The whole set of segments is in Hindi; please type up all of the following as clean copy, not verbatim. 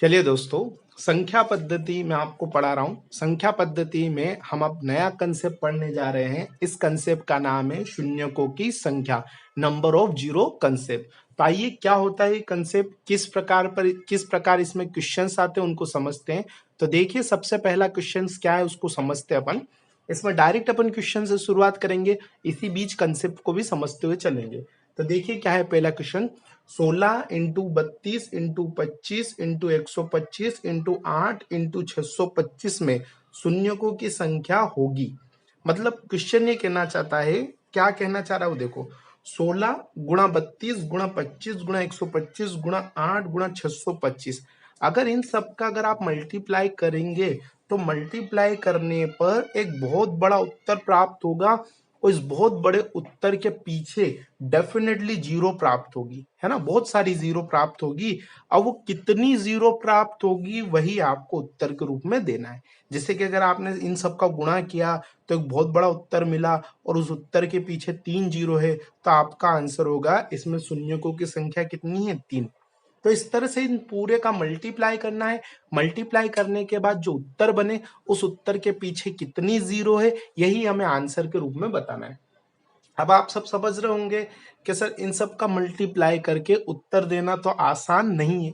चलिए दोस्तों, संख्या पद्धति में आपको पढ़ा रहा हूँ। संख्या पद्धति में हम अब नया कंसेप्ट पढ़ने जा रहे हैं। इस कंसेप्ट का नाम है शून्यकों की संख्या, नंबर ऑफ जीरो कंसेप्ट। तो आइए, क्या होता है ये कंसेप्ट, किस प्रकार इसमें क्वेश्चंस आते हैं उनको समझते हैं। तो देखिए, सबसे पहला क्वेश्चन क्या है उसको समझते हैं अपन। इसमें डायरेक्ट अपन क्वेश्चन से शुरुआत करेंगे, इसी बीच कंसेप्ट को भी समझते हुए चलेंगे। तो देखिए क्या है पहला क्वेश्चन। 16 × 32 × 25 × 125 × 8 × 625 में शून्यकों की संख्या होगी। मतलब क्वेश्चन ये कहना चाहता है, क्या कहना चाह रहा है वो देखो। 16 × 32 × 25 × 125 × 8 × 625, अगर इन सब का अगर आप मल्टीप्लाई करेंगे तो मल्टीप्लाई करने पर एक बहुत बड़ा उत्तर प्राप्त होगा, और इस बहुत बड़े उत्तर के पीछे डेफिनेटली जीरो प्राप्त होगी, है ना। बहुत सारी जीरो प्राप्त होगी। अब वो कितनी जीरो प्राप्त होगी वही आपको उत्तर के रूप में देना है। जैसे कि अगर आपने इन सब का गुणा किया तो एक बहुत बड़ा उत्तर मिला, और उस उत्तर के पीछे 3 जीरो है, तो आपका आंसर होगा इसमें शून्यकों की संख्या कितनी है, 3। तो इस तरह से इन पूरे का मल्टीप्लाई करना है। मल्टीप्लाई करने के बाद जो उत्तर बने, उस उत्तर के पीछे कितनी जीरो है, यही हमें आंसर के रूप में बताना है। अब आप सब समझ रहे होंगे कि सर इन सब का मल्टीप्लाई करके उत्तर देना तो आसान नहीं है,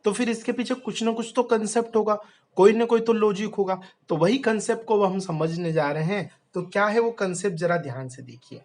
तो फिर इसके पीछे कुछ ना कुछ तो कंसेप्ट होगा, कोई ना कोई तो लॉजिक होगा। तो वही कंसेप्ट को हम समझने जा रहे हैं। तो क्या है वो कंसेप्ट, जरा ध्यान से देखिए।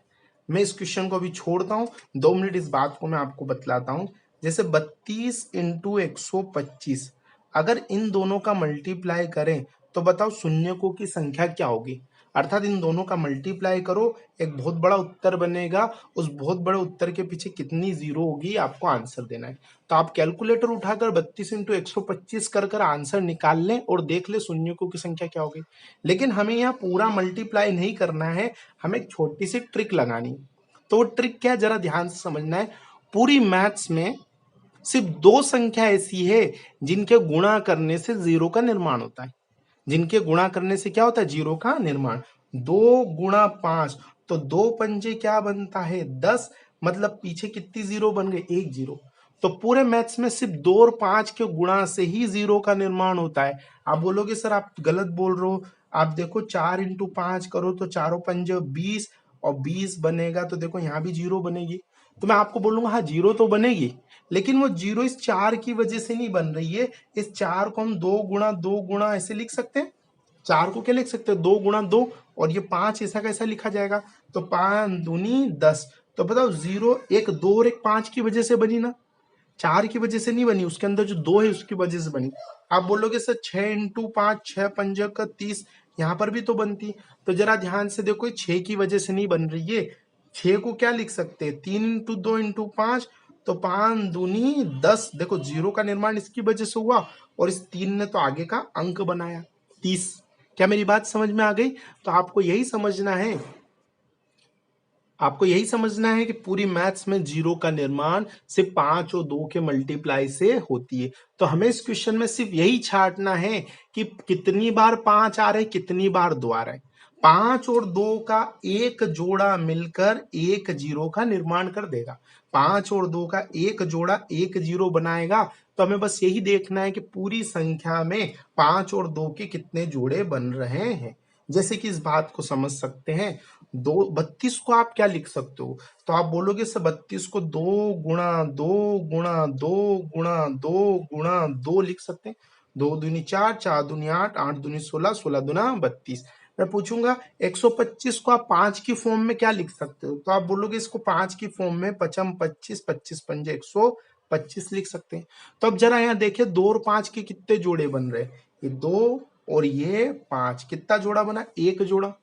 मैं इस क्वेश्चन को अभी छोड़ता हूँ, 2 मिनट इस बात को मैं आपको बतलाता हूँ। जैसे 32 × 125, अगर इन दोनों का मल्टीप्लाई करें तो बताओ शून्यकों की संख्या क्या होगी। अर्थात इन दोनों का मल्टीप्लाई करो, एक बहुत बड़ा उत्तर बनेगा, उस बहुत बड़े उत्तर के पीछे कितनी जीरो होगी आपको आंसर देना है। तो आप कैलकुलेटर उठाकर 32 × 125 कर आंसर निकाल लें और देख ले शून्यकों की संख्या क्या होगी। लेकिन हमें यहाँ पूरा मल्टीप्लाई नहीं करना है, हमें एक छोटी सी ट्रिक लगानी है। तो वो ट्रिक क्या है, जरा ध्यान से समझना है। पूरी मैथ्स में सिर्फ 2 संख्या ऐसी है जिनके गुणा करने से जीरो का निर्माण होता है। जिनके गुणा करने से क्या होता है, जीरो का निर्माण। 2 × 5, तो 2 पंजे क्या बनता है, 10। मतलब पीछे कितनी जीरो बन गई, 1 जीरो। तो पूरे मैथ्स में सिर्फ 2 और 5 के गुणा से ही जीरो का निर्माण होता है। आप बोलोगे सर आप गलत बोल रहे हो। आप देखो 4 × 5 करो तो 4 × 5 = 20, और 20 बनेगा तो देखो यहाँ भी जीरो बनेगी। तो मैं आपको बोलूंगा हाँ जीरो तो बनेगी, लेकिन वो जीरो इस 4 की वजह से नहीं बन रही है। इस 4 को हम 2 × 2 ऐसे लिख सकते हैं। 4 को क्या लिख सकते हैं, 2 × 2, और ये 5 ऐसा कैसा लिखा जाएगा। तो 5 दूनी 10। तो बताओ जीरो एक 2 और एक 5 की वजह से बनी ना, 4 की वजह से नहीं बनी, उसके अंदर जो 2 है उसकी वजह से बनी। आप बोलोगे सर 6 × 5, 6 × 5 = 30, यहाँ पर भी तो बनती। तो जरा ध्यान से देखो, 6 की वजह से नहीं बन रही है। 6 को क्या लिख सकते हैं, 3 × 2 × 5, तो 5 दूनी 10। देखो जीरो का निर्माण इसकी वजह से हुआ, और इस 3 ने तो आगे का अंक बनाया 30। क्या मेरी बात समझ में आ गई। तो आपको यही समझना है कि पूरी मैथ्स में जीरो का निर्माण सिर्फ 5 और 2 के मल्टीप्लाई से होती है। तो हमें इस क्वेश्चन में सिर्फ यही छांटना है कि कितनी बार 5 आ रहे, कितनी बार 2 आ रहे। 5 और 2 का एक जोड़ा मिलकर एक जीरो का निर्माण कर देगा। 5 और 2 का एक जोड़ा एक जीरो बनाएगा। तो हमें बस यही देखना है कि पूरी संख्या में 5 और 2 के कितने जोड़े बन रहे हैं। जैसे कि इस बात को समझ सकते हैं, 32 को आप क्या लिख सकते हो। तो आप बोलोगे सर 32 को 2 × 2 × 2 × 2 × 2 लिख सकते हैं। 2 दूनी 4, 4 दूनी 8, 8 दूनी 16, 16 दूना 32। मैं पूछूंगा 125 को आप 5 की फॉर्म में क्या लिख सकते हो। तो आप बोलोगे इसको 5 की फॉर्म में 5 25, 25 पंजे 125 लिख सकते हैं। तो अब जरा यहाँ देखिए 2 और 5 के कितने जोड़े बन रहे हैं। ये 2 और ये 5, कितना जोड़ा बना, एक जोड़ा।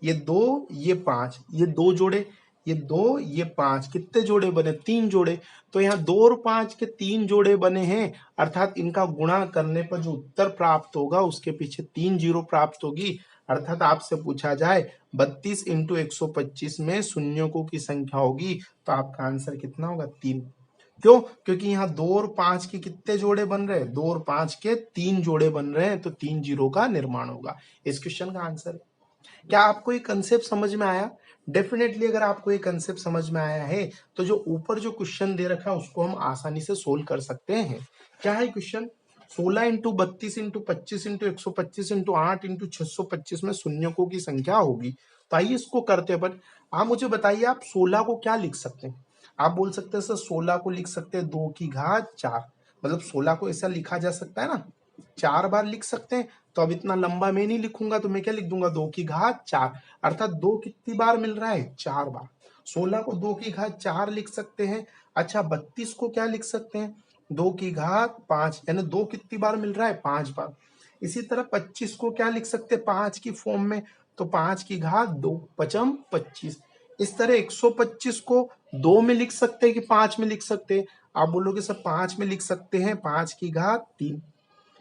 ये 2 ये 5, ये 2 जोड़े, ये 2 ये 5, कितने जोड़े बने, 3 जोड़े। तो यहाँ 2 और 5 के 3 जोड़े बने हैं, अर्थात इनका गुणा करने पर जो उत्तर प्राप्त होगा उसके पीछे 3 जीरो प्राप्त होगी। अर्थात आपसे पूछा जाए 32 × 125 में शून्यकों की संख्या होगी, तो आपका आंसर कितना होगा, 3। क्यों, क्योंकि यहाँ 2 और 5 के कितने जोड़े बन रहे हैं, 2 और 5 के 3 जोड़े बन रहे हैं, तो 3 जीरो का निर्माण होगा। इस क्वेश्चन का आंसर है। क्या आपको ये कंसेप्ट समझ में आया। डेफिनेटली अगर आपको ये कंसेप्ट समझ में आया है तो जो ऊपर जो क्वेश्चन दे रखा है उसको हम आसानी से सोल्व कर सकते हैं। क्या है question, 16 into 32 into 25 into 125 into 8 into 625 में शून्यकों की संख्या होगी। तो आइए इसको करते हैं। बट आप मुझे बताइए, आप 16 को क्या लिख सकते हैं? आप बोल सकते हैं सर 16 को लिख सकते हैं 2 की घात 4, मतलब 16 को ऐसा लिखा जा सकता है ना, 4 बार लिख सकते हैं। तो अब इतना लंबा मैं नहीं लिखूंगा, तो मैं क्या लिख दूंगा, 2 की घात 4, अर्थात 2 कितनी बार मिल रहा है, 4 बार। 16 को 2 की घात 4 लिख सकते हैं। अच्छा 32 को क्या लिख सकते हैं, 2 की घात 5, यानी 2 कितनी बार मिल रहा है, 5 बार। इसी तरह 25 को क्या लिख सकते हैं 5 की फॉर्म में, तो 5 की घात 2, पचम 25। इस तरह 125 को 2 में लिख सकते हैं कि 5 में लिख सकते हैं? आप बोलोगे सर 5 में लिख सकते हैं, 5 की घात 3।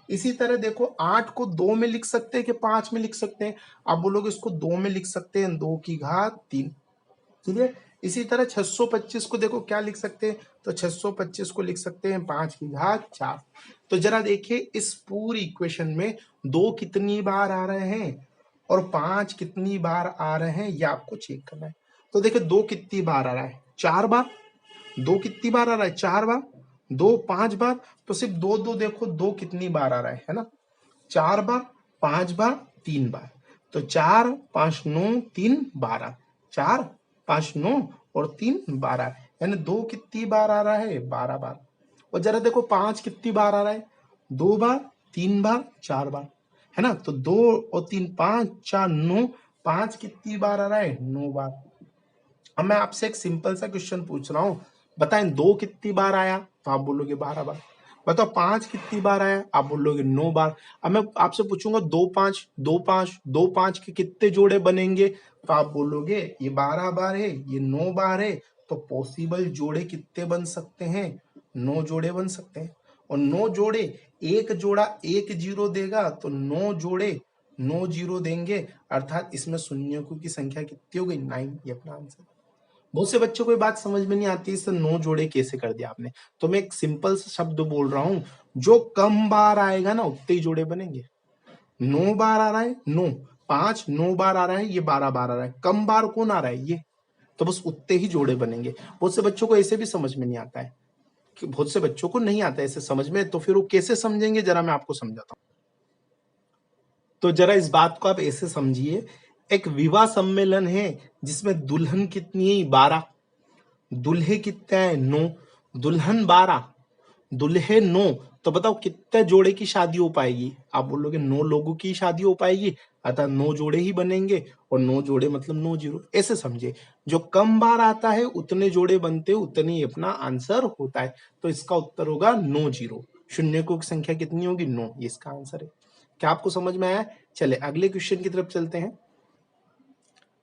इसी तरह देखो 8 को 2 में लिख सकते हैं कि 5 में लिख सकते हैं? आप बोलोगे इसको 2 में लिख सकते हैं, 2 की घात 3। क्लियर? इसी तरह 625 को देखो क्या लिख सकते हैं, तो 625 को लिख सकते हैं 5 की घात 4। तो जरा देखिए इस पूरी इक्वेशन में 2 कितनी बार आ रहे हैं और 5 कितनी बार आ रहे हैं, ये आपको चेक करना है। तो देखिए 2 कितनी बार आ रहा है, 4 बार। 2 कितनी बार आ रहा है, 4 बार। 2 5 बार, तो सिर्फ 2 2 देखो 2 कितनी बार आ रहा है ना, 4 बार, 5 बार, 3 बार। तो 4 5 9 3 12, 4 5 9 और 3 12, यानी 2 कितनी बार आ रहा है, 12 बार। और जरा देखो 5 कितनी बार आ रहा है, 2 बार, 3 बार, 4 बार, है ना। तो 2 और 3 5 4 9, 5 कितनी बार आ रहा है, 9 बार। अब मैं आपसे एक सिंपल सा क्वेश्चन पूछ रहा हूँ, बताएं 2 कितनी बार आया, तो आप बोलोगे 12 बार। बताओ 5 कितनी बार आया, आप बोलोगे 9 बार। अब मैं आपसे पूछूंगा 2 5 2 5 2 5 के कितने जोड़े बनेंगे, तो आप बोलोगे ये 12 बार है, ये 9 बार है। तो पॉसिबल जोड़े कितने बन सकते हैं, 9 जोड़े बन सकते हैं। और 9 जोड़े, एक जोड़ा 1 जीरो देगा, तो 9 जोड़े 9 जीरो देंगे, अर्थात इसमें शून्यों की संख्या कितनी हो गई, 9। ये अपना आंसर। बहुत से बच्चों को ये बात समझ में नहीं आती, इससे 9 जोड़े कैसे कर दिया आपने। तो मैं एक सिंपल सा शब्द बोल रहा हूं, जो कम बार आएगा ना उतने ही जोड़े बनेंगे। 9 बार आ रहा है, 9 5 9 बार आ रहा है, ये 12 बार आ रहा है, कम बार कौन आ रहा है, ये। तो बस उतने ही जोड़े बनेंगे। बहुत से बच्चों को ऐसे भी समझ में नहीं आता है, कि बहुत से बच्चों को नहीं आता है ऐसे समझ में, तो फिर वो कैसे समझेंगे, जरा मैं आपको समझाता हूँ। तो जरा इस बात को आप ऐसे समझिए, एक विवाह सम्मेलन है जिसमें दुल्हन कितनी है, 12, दूल्हे कितने हैं, 9, दुल्हन 12, दूल्हे 9। तो बताओ कितने जोड़े की शादी हो पाएगी, आप बोलोगे 9 लोगों की शादी हो पाएगी, अतः 9 जोड़े ही बनेंगे। और 9 जोड़े मतलब 9 जीरो, ऐसे समझे। जो कम बार आता है उतने जोड़े बनते, उतनी ही अपना आंसर होता है। तो इसका उत्तर होगा 9 जीरो। शून्यकों की संख्या कितनी होगी, 9, ये इसका आंसर है। क्या आपको समझ में आया? चले अगले क्वेश्चन की तरफ चलते हैं।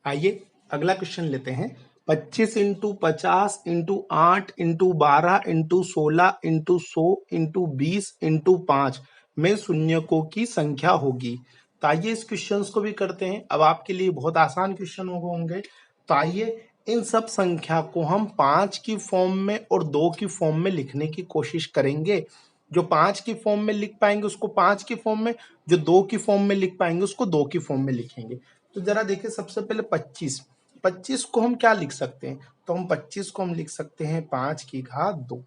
आइए अगला क्वेश्चन लेते हैं। 25 into 50 into 8 into 12 into 16 into 100 into 20 into 5 में शून्यकों की संख्या होगी। तो आइए इस क्वेश्चन को भी करते हैं। अब आपके लिए बहुत आसान क्वेश्चन होंगे। तो आइए इन सब संख्या को हम 5 की फॉर्म में और 2 की फॉर्म में लिखने की कोशिश करेंगे। जो 5 की फॉर्म में लिख पाएंगे उसको 5 की फॉर्म में, जो 2 की फॉर्म में लिख पाएंगे उसको 2 की फॉर्म में लिखेंगे। तो जरा देखिए सबसे पहले 25, 25 को हम क्या लिख सकते हैं, तो हम 25 को हम लिख सकते हैं 5 की घात 2।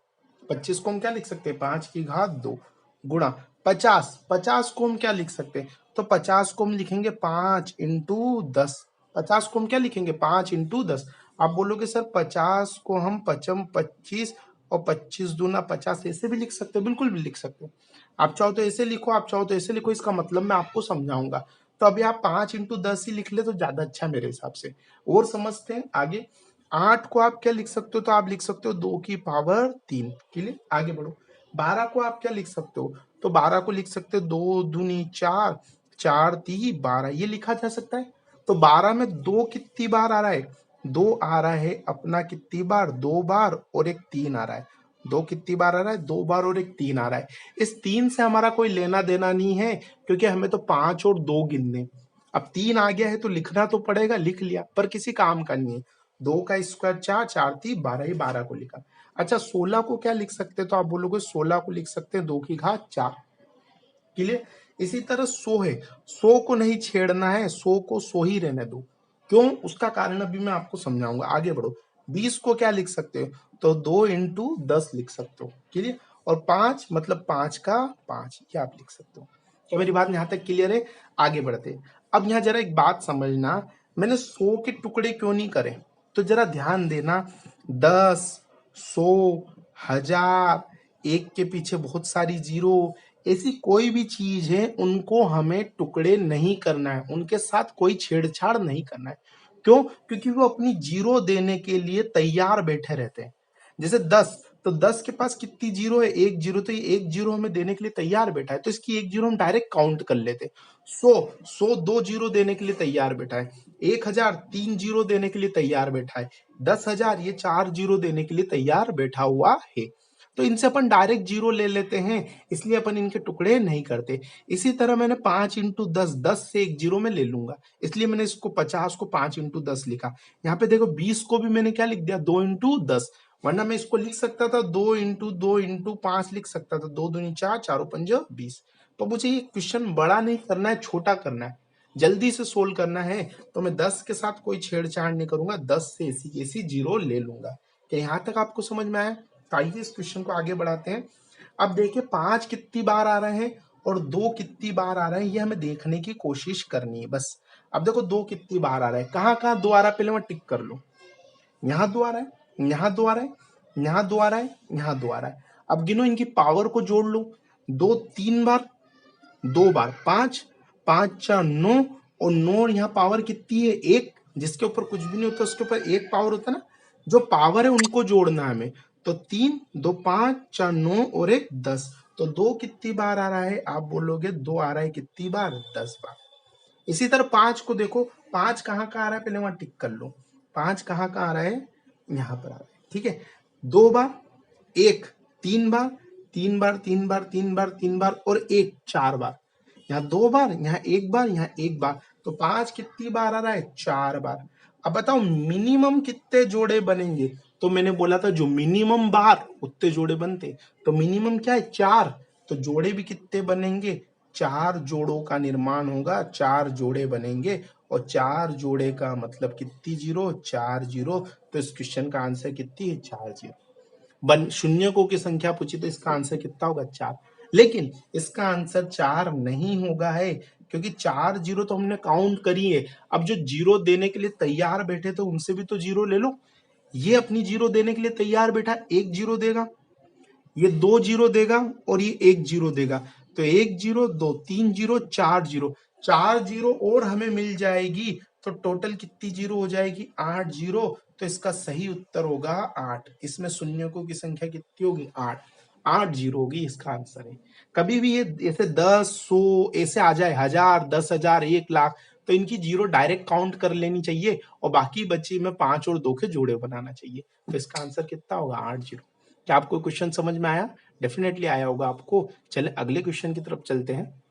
25 को हम क्या लिख सकते हैं, 5 की घात 2 गुणा 50, 50 को हम क्या लिख सकते हैं, तो 50 को हम लिखेंगे 5 इंटू 10। 50 को हम क्या लिखेंगे, 5 इंटू 10। आप बोलोगे सर 50 को हम पचम 25 और 25 दूना 50 ऐसे भी लिख सकते हैं, बिल्कुल भी लिख सकते हैं। आप चाहो तो ऐसे लिखो, आप चाहो तो ऐसे लिखो, इसका मतलब मैं आपको समझाऊंगा। तो अभी आप 5 इंटू 10 ही लिख ले तो ज्यादा अच्छा मेरे हिसाब से। और समझते हैं आगे। 8 को आप क्या लिख सकते हो, तो आप लिख सकते हो 2 की पावर 3 के लिए, आगे बढ़ो। 12 को आप क्या लिख सकते हो, तो 12 को लिख सकते हो 2 दूनी 4, 4 ती 12, ये लिखा जा सकता है। तो 12 में 2 कितनी बार आ रहा है, 2 आ रहा है अपना कितनी बार, 2 बार, और एक 3 आ रहा है। 2 कितनी बार आ रहा है, 2 बार और एक 3 आ रहा है। इस 3 से हमारा कोई लेना देना नहीं है, क्योंकि हमें तो 5 और 2 गिनने। अब 3 आ गया है तो लिखना तो पड़ेगा, लिख लिया, पर किसी काम का नहीं है। 2 का स्क्वायर 4, 4 ती 12, ही 12 को लिखा। अच्छा 16 को क्या लिख सकते हैं, तो आप बोलोगे 16 को लिख सकते हैं 2 की घात 4। क्लियर? इसी तरह 100 है, 100 को नहीं छेड़ना है, 100 को 100 ही रहने दो। क्यों, उसका कारण अभी मैं आपको समझाऊंगा, आगे बढ़ो। 20 को क्या लिख सकते हो, तो 2 इंटू 10 लिख सकते हो। क्लियर? और 5 मतलब 5 का 5, ये आप लिख सकते हो। क्या मेरी बात यहाँ तक क्लियर है? आगे बढ़ते हैं। अब यहाँ जरा एक बात समझना, मैंने 100 के टुकड़े क्यों नहीं करे, तो जरा ध्यान देना। 10, 100, 1000, एक के पीछे बहुत सारी जीरो, ऐसी कोई भी चीज है उनको हमें टुकड़े नहीं करना है, उनके साथ कोई छेड़छाड़ नहीं करना है। क्यों? क्योंकि वो अपनी जीरो देने के लिए तैयार बैठे रहते हैं। जैसे 10, तो 10 के पास कितनी जीरो है? एक जीरो, तो ये एक जीरो हमें देने के लिए तैयार बैठा है, तो इसकी एक जीरो हम डायरेक्ट काउंट कर लेते। 100 दो जीरो देने के लिए तैयार बैठा है। 1000 3 जीरो देने के लिए तैयार बैठा है। 10,000 ये 4 जीरो देने के लिए तैयार बैठा हुआ है। तो इनसे अपन डायरेक्ट जीरो ले लेते हैं, इसलिए अपन इनके टुकड़े नहीं करते। इसी तरह मैंने 5 इंटू 10, 10 से एक जीरो में ले लूंगा, इसलिए मैंने इसको 50 को 5 इंटू 10 लिखा। यहाँ पे देखो 20 को भी मैंने क्या लिख दिया? 2 इंटू 10, वरना मैं इसको लिख सकता था 2 इंटू 5 लिख सकता था। 2 दूनी 4, 4 पंजे 20। तो मुझे ये क्वेश्चन बड़ा नहीं करना है, छोटा करना है, जल्दी से सोल्व करना है, तो मैं 10 के साथ कोई छेड़छाड़ नहीं करूंगा, 10 से ऐसी ऐसी जीरो ले लूंगा। क्या यहाँ तक आपको समझ में आया? तो आइए इस क्वेश्चन को आगे बढ़ाते हैं। अब देखिए 5 कितनी बार आ रहे हैं और 2 कितनी बार आ रहे हैं, ये हमें देखने की कोशिश करनी है बस। अब देखो 2 कितनी बार आ रहा है, कहाँ कहाँ 2 आ रहा है, पहले मैं टिक कर लूं। यहाँ 2 आ रहा है, यहाँ 2 आ रहा है, यहाँ 2 आ रहा है, यहाँ 2 आ रहा है। अब गिनो, इनकी पावर को जोड़ लो। 2 3 बार, 2 बार 5, 5 4 9, और 9 यहाँ पावर कितनी है? 1, जिसके ऊपर कुछ भी नहीं होता उसके ऊपर 1 पावर होता है ना, जो पावर है उनको जोड़ना है हमें। तो 3 2 5 4 9 और 1 10, तो 2 कितनी बार आ रहा है? आप बोलोगे 2 आ रहा है कितनी बार? 10 बार। इसी तरह 5 को देखो, 5 कहाँ का आ रहा है, पहले वहां टिक कर लो। 5 कहाँ का आ रहा है? यहाँ पर आ रहा है, ठीक है। 2 बार, 1 3 बार, 3 बार 3 बार 3 बार 3 बार, और 1 4 बार। यहाँ 2 बार, यहाँ 1 बार, यहाँ 1 बार, तो 5 कितनी बार आ रहा है? 4 बार। अब बताओ मिनिमम कितने जोड़े बनेंगे? तो मैंने बोला था जो मिनिमम बार उतने जोड़े बनते, तो मिनिमम क्या है? 4, तो जोड़े भी कितने बनेंगे? 4 जोड़ों का निर्माण होगा, 4 जोड़े बनेंगे, और 4 जोड़े का मतलब कितनी जीरो? 4 जीरो। तो इस क्वेश्चन का आंसर कितनी है? 4 जीरो। शून्यकों की संख्या पूछी तो इसका आंसर कितना होगा? 4। लेकिन इसका आंसर 4 नहीं होगा है, क्योंकि 4 जीरो तो हमने काउंट करी है। अब जो जीरो देने के लिए तैयार बैठे थे उनसे भी तो जीरो ले लो। ये अपनी जीरो देने के लिए तैयार बैठा, 1 जीरो देगा, ये 2 जीरो देगा, और ये 1 जीरो देगा। तो 1 जीरो, 2 3 जीरो, 4 जीरो, 4 जीरो और हमें मिल जाएगी, तो टोटल कितनी जीरो हो जाएगी? 8 जीरो। तो इसका सही उत्तर होगा 8। इसमें शून्यकों की संख्या कितनी होगी? 8। 8 जीरो होगी इसका आंसर है। कभी भी ये ऐसे 10 100 ऐसे आ जाए, 1000 10,000 1 लाख, तो इनकी जीरो डायरेक्ट काउंट कर लेनी चाहिए, और बाकी बची में 5 और 2 के जोड़े बनाना चाहिए। तो इसका आंसर कितना होगा? 8 जीरो। क्या आपको क्वेश्चन समझ में आया? डेफिनेटली आया होगा आपको। चले अगले क्वेश्चन की तरफ चलते हैं।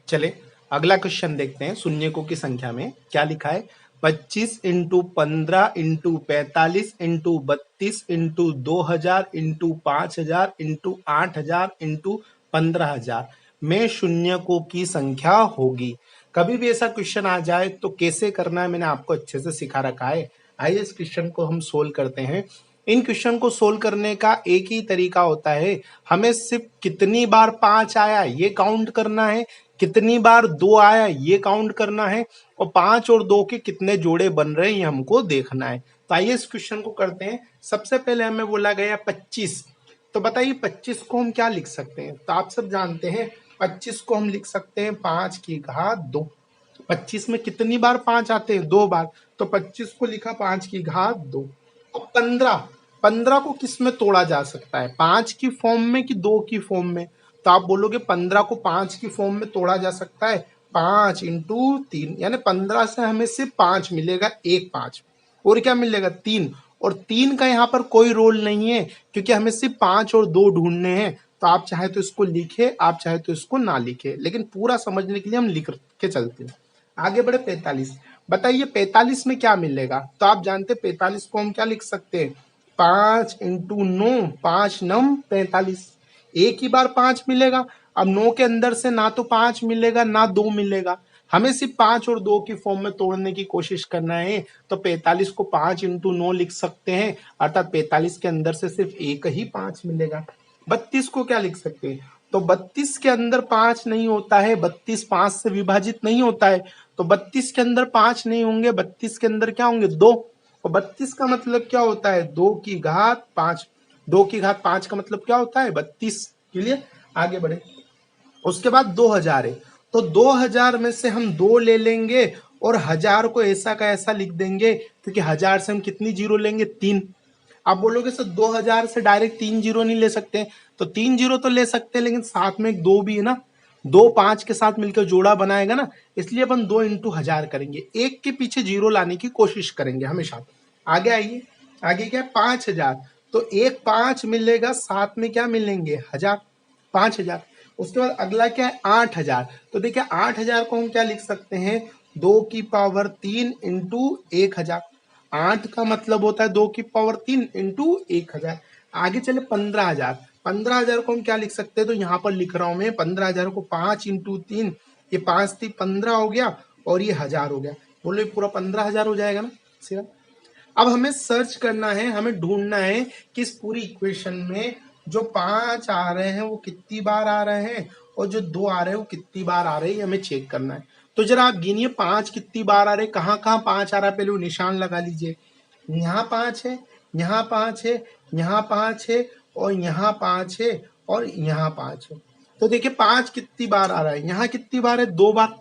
चले अगला क्वेश्चन देखते हैं। शून्यकों की संख्या में क्या लिखा है? 25 into 15 into 45 into 32 into 2000 into 5000 into 8000 into 15,000 में शून्यकों की संख्या होगी। कभी भी ऐसा क्वेश्चन आ जाए तो कैसे करना है मैंने आपको अच्छे से सिखा रखा है। आइए इस क्वेश्चन को हम सोल्व करते हैं। इन क्वेश्चन को सोल्व करने का एक ही तरीका होता है, हमें सिर्फ कितनी बार 5 आया ये काउंट करना है, कितनी बार 2 आया ये काउंट करना है, और 5 और 2 के कितने जोड़े बन रहे हैं ये हमको देखना है। तो आइए इस क्वेश्चन को करते हैं। सबसे पहले हमें बोला गया 25, तो बताइए 25 को हम क्या लिख सकते हैं? तो आप सब जानते हैं 25 को हम लिख सकते हैं 5 की घात 2। 25 में कितनी बार 5 आते हैं? 2 बार, तो 25 को लिखा 5 की घात 2। अब 15, 15 को किस में तोड़ा जा सकता है? 5 की फॉर्म में कि 2 की फॉर्म में? तो आप बोलोगे 15 को 5 की फॉर्म में तोड़ा जा सकता है। 5 इंटू 3, यानी 15 से हमें सिर्फ 5 मिलेगा, एक 5, और क्या मिलेगा? 3। और 3 का यहाँ पर कोई रोल नहीं है, क्योंकि हमें सिर्फ 5 और 2 ढूंढने हैं। तो आप चाहे तो इसको लिखे, आप चाहे तो इसको ना लिखे, लेकिन पूरा समझने के लिए हम लिख के चलते हैं। आगे बढ़े 45, बताइए 45 में क्या मिलेगा? तो आप जानते 45 को हम क्या लिख सकते हैं? 5 इंटू 9, 5 9 45, एक ही बार 5 मिलेगा। अब 9 के अंदर से ना तो 5 मिलेगा ना 2 मिलेगा, हमें सिर्फ 5 और 2 की फॉर्म में तोड़ने की कोशिश करना है। तो 45 को 5 इंटू 9 लिख सकते हैं, अर्थात 45 के अंदर से सिर्फ एक ही 5 मिलेगा। 32 को क्या लिख सकते हैं? तो 32 के अंदर 5 नहीं होता है, 32 5 से विभाजित नहीं होता है, तो 32 के अंदर 5 नहीं होंगे, 32 के अंदर क्या होंगे? 2। और 32 का मतलब क्या होता है? 2 की घात 5। 2 की घात 5 का मतलब क्या होता है? 32। क्लियर? आगे बढ़े। उसके बाद 2000 है, तो 2000 में से हम 2 ले लेंगे और 1000 को ऐसा का ऐसा लिख देंगे, क्योंकि 1000 से हम कितनी जीरो लेंगे? 3। आप बोलोगे सर 2000 से डायरेक्ट 3 जीरो नहीं ले सकते, तो 3 जीरो तो ले सकते हैं, लेकिन साथ में एक 2 भी है ना, 2 5 के साथ मिलकर जोड़ा बनाएगा ना, इसलिए अपन 2 इंटू 1000 करेंगे, एक के पीछे जीरो लाने की कोशिश करेंगे हमेशा। आगे आइए, आगे क्या है? 5000, तो एक 5 मिलेगा, साथ में क्या मिलेंगे? 1000, 5000। उसके बाद अगला क्या है? 8000, तो देखिए 8000 को हम क्या लिख सकते हैं? 2 की पावर 3 इंटू 1000। 8 का मतलब होता है 2 की पावर 3 इंटू 1000। आगे चले 15000, 15000 को हम क्या लिख सकते हैं? तो यहाँ पर लिख रहा हूं मैं 15000 को 5 इंटू 3, ये 5 थी 15 हो गया, और ये 1000 हो गया। बोलो ये पूरा 15000 हो जाएगा ना सिर्फ। अब हमें सर्च करना है, हमें ढूंढना है कि इस पूरी इक्वेशन में जो 5 आ रहे हैं वो कितनी बार आ रहे हैं, और जो 2 आ रहे हैं वो कितनी बार आ रहे हैं, हमें चेक करना है। तो जरा आप गिनिए 5 कितनी बार आ रहे हैं, कहाँ कहाँ 5 आ रहा है, पहले वो निशान लगा लीजिए। यहाँ 5 है, यहाँ 5 है, यहाँ 5 है, और यहाँ 5 है, और यहाँ 5 है। तो देखिए 5 कितनी बार आ रहा है, यहाँ कितनी बार है? 2 बार।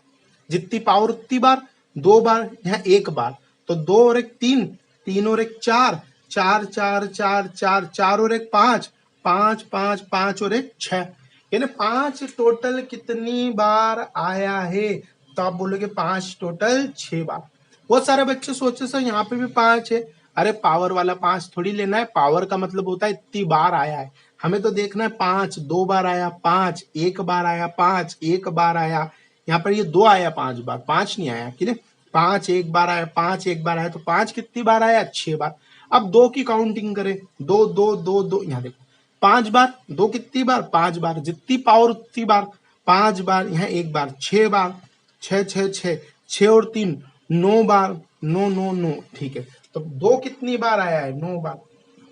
जितनी पावर उतनी बार, 2 बार, यहाँ 1 बार, तो 2 और 1 3, 3 और 1 4, 4 4 4 4, 4 और 1 5, 5 5 5 और 1 6, यानी 5 टोटल कितनी बार आया है? तो आप बोलोगे 5 टोटल 6 बार। बहुत सारे बच्चे सोचे सर यहाँ पे भी 5 है, अरे पावर वाला 5 थोड़ी लेना है, पावर का मतलब होता है इतनी बार आया है। हमें तो देखना है 5 2 बार आया, 5 1 बार आया, 5 1 बार आया, यहाँ पर ये 2 आया 5 बार, 5 नहीं आया। ठीक है, 5 1 बार आया, 5 1 बार आया, तो 5 कितनी बार आया? 6 बार। अब 2 की काउंटिंग करें, 2 2 2 2, यहाँ देखो 5 बार, 2 कितनी बार? 5 बार, जितनी पावर उतनी बार, 5 बार, यहाँ 1 बार, 6 बार, 6 6 6, 6 और 3 9 बार, 9 9 9। ठीक है, तो 2 कितनी बार आया है? 9 बार।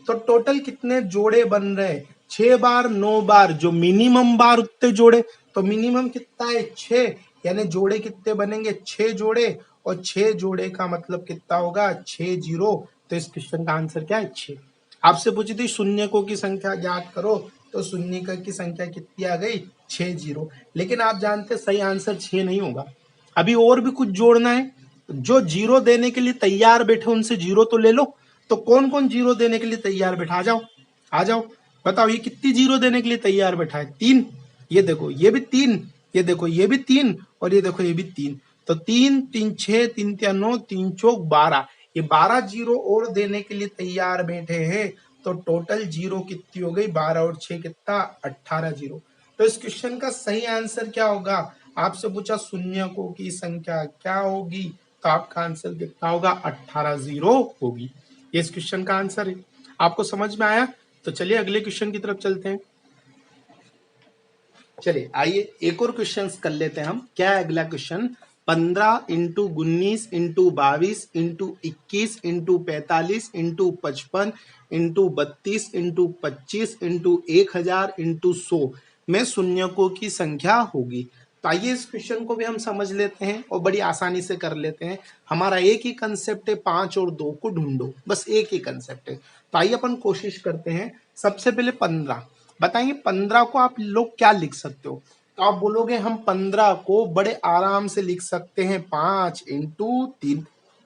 तो टोटल कितने जोड़े बन रहे हैं? 6 बार 9 बार, जो मिनिमम बार उतने जोड़े, तो मिनिमम कितना है? 6, यानी जोड़े कितने बनेंगे? 6 जोड़े, और 6 जोड़े का मतलब कितना होगा? 6 जीरो। तो इस क्वेश्चन का आंसर क्या है? 6। आपसे पूछी थी शून्यकों की संख्या ज्ञात करो, तो शून्यकों की संख्या कितनी आ गई? 6 जीरो। लेकिन आप जानते सही आंसर 6 नहीं होगा, अभी और भी कुछ जोड़ना है। जो जीरो देने के लिए तैयार बैठे उनसे जीरो तो ले लो। तो कौन कौन जीरो देने के लिए तैयार बैठा? आ जाओ, आ जाओ, बताओ ये कितनी जीरो देने के लिए तैयार बैठा है? 3। ये देखो ये भी 3, ये देखो ये भी 3, और ये देखो ये भी 3। तो 3 3 6, 3 3 9, 3 चौक 12, ये 12 जीरो और देने के लिए तैयार बैठे हैं। तो टोटल जीरो कितनी हो गई? 12 और 6 कितना? 18 जीरो। तो इस क्वेश्चन का सही आंसर क्या होगा? आपसे पूछा शून्यकों की संख्या क्या होगी, तो आपका आंसर कितना होगा? 18 जीरो होगी। ये इस क्वेश्चन का आंसर है। आपको समझ में आया? तो चलिए अगले क्वेश्चन की तरफ चलते हैं। चलिए आइए एक और क्वेश्चन कर लेते हैं हम। क्या है अगला question? 15 into 19 into 22 into 21 into 45 into 55 into 32 into 25 into 1000 into 100 में शून्यकों की संख्या होगी। तो आइए इस क्वेश्चन को भी हम समझ लेते हैं और बड़ी आसानी से कर लेते हैं। हमारा एक ही कंसेप्ट है, 5 और 2 को ढूंढो, बस एक ही कंसेप्ट है। तो आइए अपन कोशिश करते हैं। सबसे पहले 15 बताइए, 15 को आप लोग क्या लिख सकते हो? तो आप बोलोगे हम 15 को बड़े आराम से लिख सकते हैं 5 इंटू 3,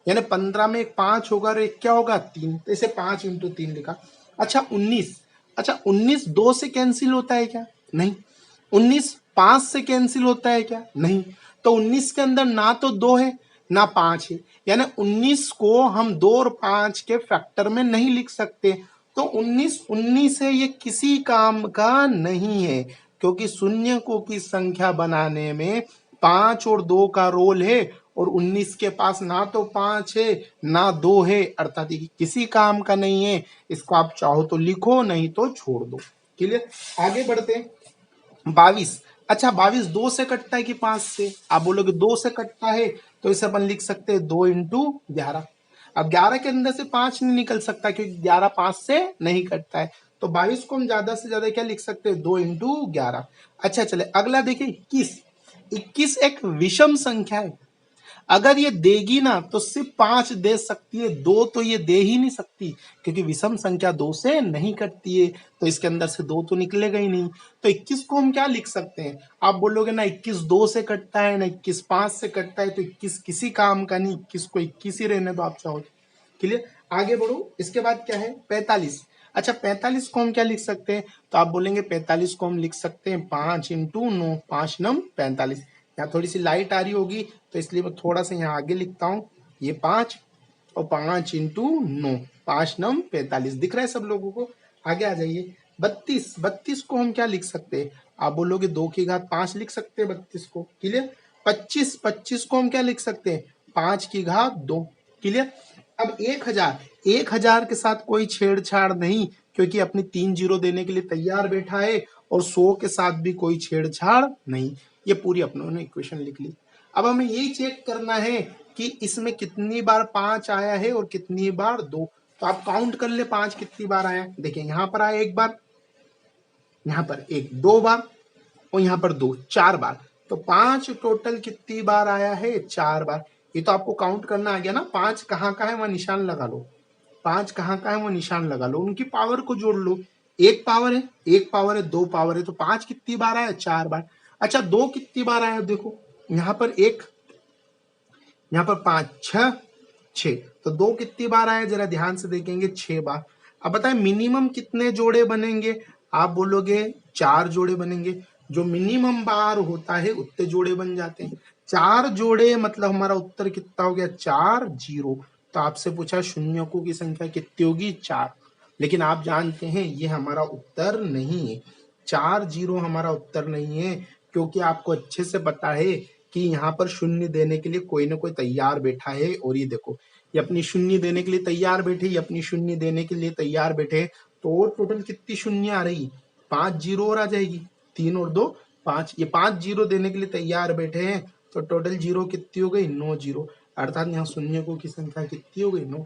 यानी 15 में एक 5 होगा और एक क्या होगा? 3, तो इसे 5 इंटू 3 लिखा। अच्छा 19, अच्छा 19 2 से कैंसिल होता है क्या? नहीं। 19 5 से कैंसिल होता है क्या? नहीं। तो 19 के अंदर ना तो 2 है ना 5 है, यानी 19 को हम 2 और 5 के फैक्टर में नहीं लिख सकते। तो 19 19 है, ये किसी काम का नहीं है, क्योंकि शून्यकों की संख्या बनाने में 5 और 2 का रोल है, और 19 के पास ना तो 5 है ना 2 है, अर्थात ये किसी काम का नहीं है। इसको आप चाहो तो लिखो, नहीं तो छोड़ दो। क्लियर? आगे बढ़ते हैं। 22, अच्छा 22 2 से कटता है कि 5 से? आप बोलोगे 2 से कटता है तो इसे अपन लिख सकते हैं 2 इंटू 11। अब 11 के अंदर से 5 नहीं निकल सकता क्योंकि 11 5 से नहीं कटता है। तो 22 को हम ज्यादा से ज्यादा क्या लिख सकते हैं? 2 इंटू 11। अच्छा चले अगला देखिए 21। 21 एक विषम संख्या है। अगर ये देगी ना तो सिर्फ 5 दे सकती है, 2 तो ये दे ही नहीं सकती क्योंकि विषम संख्या 2 से नहीं कटती है। तो इसके अंदर से 2 तो निकलेगा ही नहीं। तो 21 को हम क्या लिख सकते हैं? आप बोलोगे ना 21 2 से कटता है ना 21 5 से कटता है, तो 21 किसी काम का नहीं, 21 को 21 ही रहने दो आप चाहो। क्लियर? आगे बढ़ो। इसके बाद क्या है? 45। अच्छा 45 को हम क्या लिख सकते हैं? तो आप बोलेंगे 45 को हम लिख सकते हैं 5 इंटू 9, 5 नम 45। यहाँ थोड़ी सी लाइट आ रही होगी तो इसलिए मैं थोड़ा सा यहाँ आगे लिखता हूँ, ये 5 और 5 इंटू 9, 5 नम 45। दिख रहा है सब लोगों को? आगे आ जाइए। 32। 32 को हम क्या लिख सकते हैं? आप बोलोगे 2 की घात 5 लिख सकते हैं 32 को। क्लियर? 25। 25 को हम क्या लिख सकते हैं? 5 की घात 2। क्लियर? अब 1000। 1000 के साथ कोई छेड़छाड़ नहीं क्योंकि अपनी 3 जीरो देने के लिए तैयार बैठा है, और 100 के साथ भी कोई छेड़छाड़ नहीं। ये पूरी अपनों ने इक्वेशन लिख ली। अब हमें यही चेक करना है कि इसमें कितनी बार 5 आया है और कितनी बार 2। तो आप काउंट कर ले 5 कितनी बार आया। देखिए यहाँ पर आया एक बार, यहाँ पर एक 2 बार, और यहाँ पर 2 4 बार। तो 5 टोटल कितनी बार आया है? 4 बार। ये तो आपको काउंट करना आ गया ना। 5 कहाँ का है वह निशान लगा लो। 5 कहाँ का है वो निशान लगा लो, उनकी पावर को जोड़ लो। एक पावर है, एक पावर है, 2 पावर है, तो 5 कितनी बार आया? 4 बार। अच्छा 2 कितनी बार आया? देखो यहाँ पर एक, यहाँ पर 5 6 6, तो 2 कितनी बार आया? जरा ध्यान से देखेंगे, 6 बार। अब बताए मिनिमम कितने जोड़े बनेंगे? आप बोलोगे 4 जोड़े बनेंगे। जो मिनिमम बार होता है उतने जोड़े बन जाते हैं। 4 जोड़े मतलब हमारा उत्तर कितना हो गया? 4 जीरो। तो आपसे पूछा शून्यकों की संख्या कितनी होगी? 4। लेकिन आप जानते हैं ये हमारा उत्तर नहीं है। 4 जीरो हमारा उत्तर नहीं है क्योंकि आपको अच्छे से पता है कि यहाँ पर शून्य देने के लिए कोई ना कोई तैयार बैठा है। और ये देखो ये अपनी शून्य देने के लिए तैयार बैठे, ये अपनी शून्य देने के लिए तैयार बैठे। तो और टोटल कितनी शून्य आ रही? 5 जीरो और आ जाएगी। 3 और 2 5। ये 5 जीरो देने के लिए तैयार बैठे हैं, तो टोटल जीरो कितनी हो गई? 9 जीरो। अर्थात यहाँ शून्यकों की संख्या कितनी हो गई? 9।